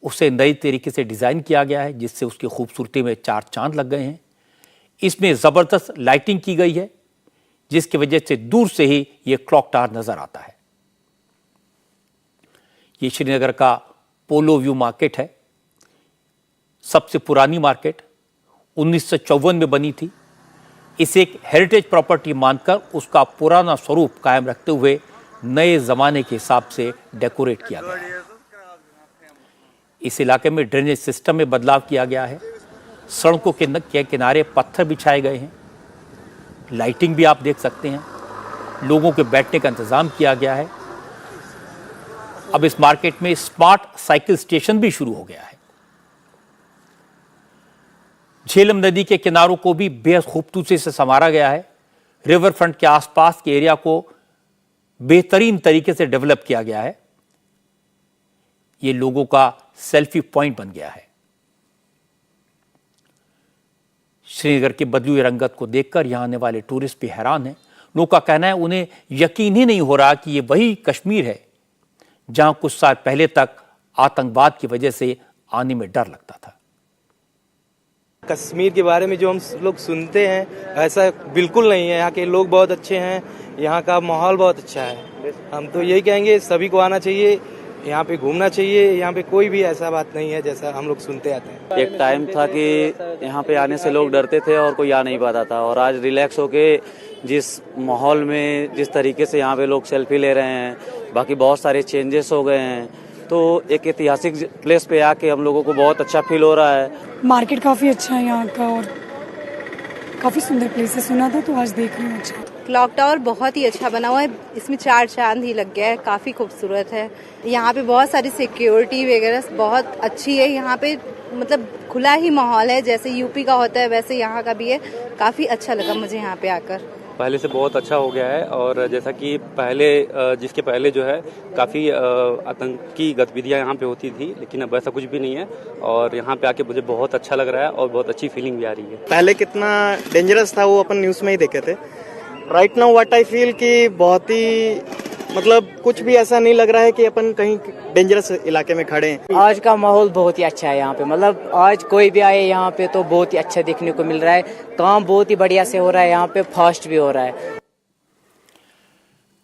उसे नई तरीके से डिजाइन किया गया है, जिससे उसकी खूबसूरती में 4 चांद लग गए हैं। इसमें जबरदस्त लाइटिंग की गई है, जिसकी वजह से दूर से ही यह क्लॉक टावर नजर आता है। ये श्रीनगर का पोलो व्यू मार्केट है। सबसे पुरानी मार्केट 1954 में बनी थी। इसे एक हेरिटेज प्रॉपर्टी मानकर उसका पुराना स्वरूप कायम रखते हुए नए जमाने के हिसाब से डेकोरेट किया गया है। इस इलाके में ड्रेनेज सिस्टम में बदलाव किया गया है। सड़कों के किनारे पत्थर बिछाए गए हैं। लाइटिंग भी आप देख सकते हैं। लोगों के बैठने का इंतजाम किया गया है। अब इस मार्केट में स्मार्ट साइकिल स्टेशन भी शुरू हो गया है। झेलम नदी के किनारों को भी बेहद खूबसूरती से संवारा गया है। रिवर फ्रंट के आसपास के एरिया को बेहतरीन तरीके से डेवलप किया गया है। ये लोगों का सेल्फी पॉइंट बन गया है। श्रीनगर की बदली हुई रंगत को देखकर यहां आने वाले टूरिस्ट भी हैरान हैं। लोगों का कहना है उन्हें यकीन ही नहीं हो रहा कि ये वही कश्मीर है जहां कुछ साल पहले तक आतंकवाद की वजह से आने में डर लगता था। कश्मीर के बारे में जो हम लोग सुनते हैं, ऐसा बिल्कुल नहीं है। यहाँ के लोग बहुत अच्छे हैं, यहाँ का माहौल बहुत अच्छा है। हम तो यही कहेंगे सभी को आना चाहिए, यहाँ पे घूमना चाहिए। यहाँ पे कोई भी ऐसा बात नहीं है जैसा हम लोग सुनते आते हैं। एक टाइम था कि यहाँ पे आने से लोग डरते थे और कोई आ नहीं पाता था, और आज रिलैक्स होके जिस माहौल में जिस तरीके से यहाँ पे लोग सेल्फी ले रहे हैं, बाकी बहुत सारे चेंजेस हो गए हैं। तो एक ऐतिहासिक प्लेस पे आके हम लोगों को बहुत अच्छा फील हो रहा है। मार्केट काफी अच्छा है यहाँ का और काफी सुंदर प्लेस है। सुना था तो आज देख रही हूँ। अच्छा क्लॉक टावर बहुत ही अच्छा बना हुआ है, इसमें 4 चांद ही लग गया है, काफ़ी खूबसूरत है। यहाँ पे बहुत सारी सिक्योरिटी वगैरह बहुत अच्छी है। यहाँ पे मतलब खुला ही माहौल है, जैसे यूपी का होता है वैसे यहाँ का भी है। काफ़ी अच्छा लगा मुझे यहाँ पे आकर। पहले से बहुत अच्छा हो गया है और जैसा कि जिसके पहले जो है काफ़ी आतंकी गतिविधियां यहाँ पे होती थी, लेकिन अब ऐसा कुछ भी नहीं है और यहाँ पे आके मुझे बहुत अच्छा लग रहा है और बहुत अच्छी फीलिंग भी आ रही है। पहले कितना डेंजरस था वो अपन न्यूज़ में ही देखे थे। Right now what I feel कि बहुत ही मतलब कुछ भी ऐसा नहीं लग रहा है कि अपन कहीं डेंजरस इलाके में खड़े हैं। आज का माहौल बहुत ही अच्छा है यहाँ पे, मतलब आज कोई भी आए यहाँ पे तो बहुत ही अच्छा देखने को मिल रहा है। काम बहुत ही बढ़िया से हो रहा है, यहाँ पे फास्ट भी हो रहा है।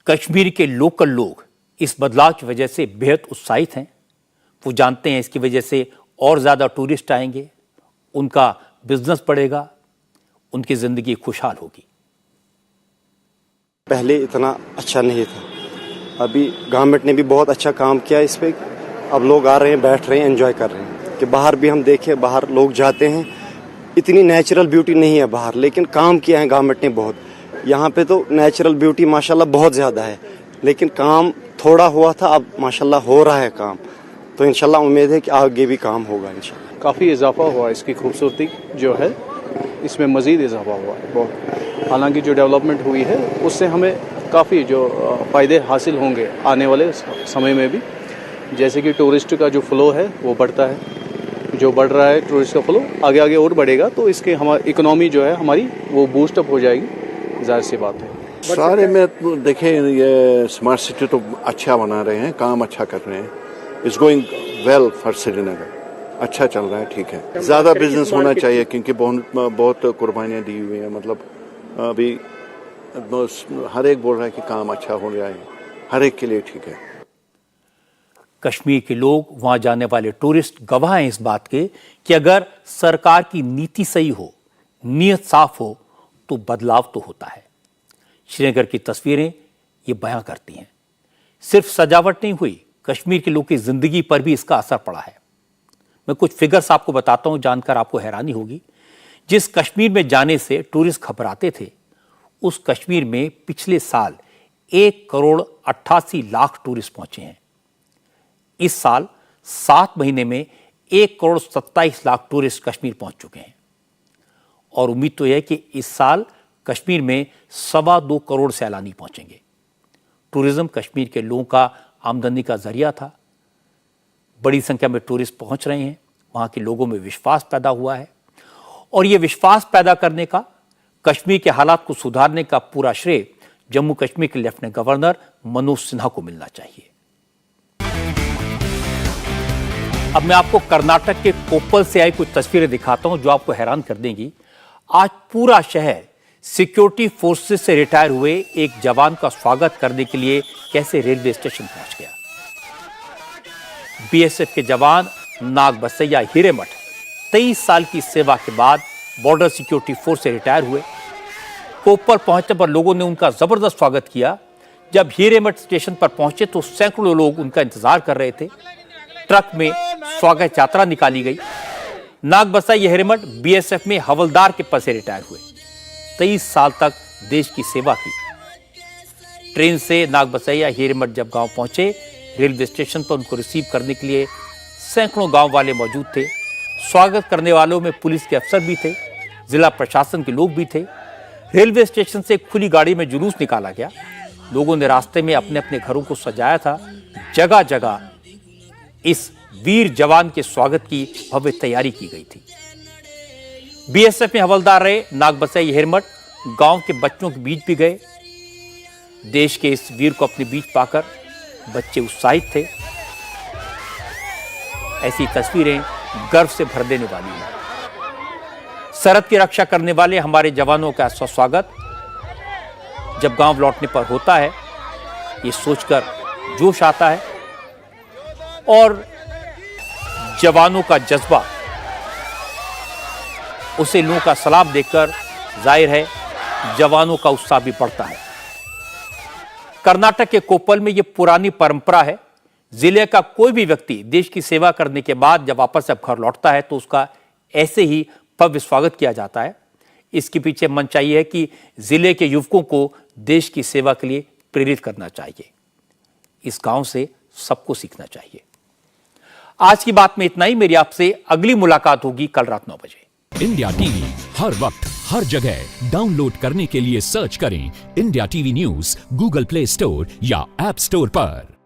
कश्मीर के लोकल लोग इस बदलाव की वजह से बेहद उत्साहित हैं। वो जानते हैं इसकी वजह से और ज़्यादा टूरिस्ट आएंगे, उनका बिजनेस बढ़ेगा, उनकी ज़िंदगी खुशहाल होगी। पहले इतना अच्छा नहीं था, अभी गवर्नमेंट ने भी बहुत अच्छा काम किया इस पे। अब लोग आ रहे हैं, बैठ रहे हैं, एंजॉय कर रहे हैं। कि बाहर भी हम देखें, बाहर लोग जाते हैं, इतनी नेचुरल ब्यूटी नहीं है बाहर, लेकिन काम किया है गवर्नमेंट ने बहुत। यहाँ पे तो नेचुरल ब्यूटी माशाल्लाह बहुत ज़्यादा है, लेकिन काम थोड़ा हुआ था, अब माशाल्लाह हो रहा है काम। तो इंशाल्लाह उम्मीद है कि आगे भी काम होगा इंशाल्लाह। काफ़ी इजाफा हुआ, इसकी खूबसूरती जो है इसमें मज़ीद इजाफा हुआ है बहुत। हालांकि जो डेवलपमेंट हुई है उससे हमें काफ़ी जो फ़ायदे हासिल होंगे आने वाले समय में भी। जैसे कि टूरिस्ट का जो फ्लो है वो बढ़ता है, जो बढ़ रहा है टूरिस्ट का फ्लो आगे आगे और बढ़ेगा, तो इसके हमारी इकोनॉमी जो है हमारी वो बूस्ट अप हो जाएगी, जाहिर सी बात है। सारे में देखें, ये स्मार्ट सिटी तो अच्छा बना रहे हैं, काम अच्छा कर रहे हैं। It's going well for Srinagar, अच्छा चल रहा है, ठीक है। ज़्यादा बिजनेस होना चाहिए क्योंकि बहुत कुर्बानियाँ दी हुई हैं। मतलब अभी हर एक बोल रहा है कि काम अच्छा हो रहा है, हर एक के लिए ठीक है। कश्मीर के लोग, वहां जाने वाले टूरिस्ट गवाह हैं इस बात के कि अगर सरकार की नीति सही हो, नीयत साफ हो, तो बदलाव तो होता है। श्रीनगर की तस्वीरें ये बयां करती हैं। सिर्फ सजावट नहीं हुई, कश्मीर के लोगों की जिंदगी पर भी इसका असर पड़ा है। मैं कुछ फिगर्स आपको बताता हूं, जानकर आपको हैरानी होगी। जिस कश्मीर में जाने से टूरिस्ट घबराते थे, उस कश्मीर में पिछले साल 1,88,00,000 टूरिस्ट पहुंचे हैं। इस साल 7 महीने में 1,27,00,000 टूरिस्ट कश्मीर पहुंच चुके हैं और उम्मीद तो यह है कि इस साल कश्मीर में 2.25 करोड़ सैलानी पहुंचेंगे। टूरिज्म कश्मीर के लोगों का आमदनी का जरिया था। बड़ी संख्या में टूरिस्ट पहुंच रहे हैं, वहां के लोगों में विश्वास पैदा हुआ है और यह विश्वास पैदा करने का, कश्मीर के हालात को सुधारने का पूरा श्रेय जम्मू कश्मीर के लेफ्टिनेंट गवर्नर मनोज सिन्हा को मिलना चाहिए। अब मैं आपको कर्नाटक के कोप्पल से आई कुछ तस्वीरें दिखाता हूं जो आपको हैरान कर देंगी। आज पूरा शहर सिक्योरिटी फोर्सेस से रिटायर हुए एक जवान का स्वागत करने के लिए कैसे रेलवे स्टेशन पहुंच गया। बीएसएफ के जवान नागबसैया हिरेमठ 23 साल की सेवा के बाद बॉर्डर सिक्योरिटी फोर्स से रिटायर हुए। कोप्पल पहुंचने पर लोगों ने उनका जबरदस्त स्वागत किया। जब हिरेमठ स्टेशन पर पहुंचे तो सैकड़ों लोग उनका इंतजार कर रहे थे। ट्रक में स्वागत यात्रा निकाली गई। नागबसैया हिरेमठ बीएसएफ में हवलदार के पद से रिटायर हुए। 23 साल तक देश की सेवा की। ट्रेन से नागबसैया हिरेमठ जब गांव पहुंचे, रेलवे स्टेशन पर उनको रिसीव करने के लिए सैकड़ों गांव वाले मौजूद थे। स्वागत करने वालों में पुलिस के अफसर भी थे, जिला प्रशासन के लोग भी थे। रेलवे स्टेशन से खुली गाड़ी में जुलूस निकाला गया। लोगों ने रास्ते में अपने अपने घरों को सजाया था। जगह जगह इस वीर जवान के स्वागत की भव्य तैयारी की गई थी। बीएसएफ में हवलदार रहे नागबसैया हिरेमठ गांव के बच्चों के बीच भी गए। देश के इस वीर को अपने बीच पाकर बच्चे उत्साहित थे। ऐसी तस्वीरें गर्व से भर देने वाली हैं। सरहद की रक्षा करने वाले हमारे जवानों का ऐसा स्वागत जब गांव लौटने पर होता है, ये सोचकर जोश आता है और जवानों का जज्बा, उसे लोगों का सलाम देखकर जाहिर है जवानों का उत्साह भी बढ़ता है। कर्नाटक के कोप्पल में यह पुरानी परंपरा है। जिले का कोई भी व्यक्ति देश की सेवा करने के बाद जब वापस अब घर लौटता है तो उसका ऐसे ही भव्य स्वागत किया जाता है। इसके पीछे मंशा ये है कि जिले के युवकों को देश की सेवा के लिए प्रेरित करना चाहिए। इस गांव से सबको सीखना चाहिए। आज की बात में इतना ही। मेरी आपसे अगली मुलाकात होगी कल रात 9 बजे। इंडिया टीवी हर वक्त हर जगह डाउनलोड करने के लिए सर्च करें India TV news Google play store या ऐप स्टोर पर।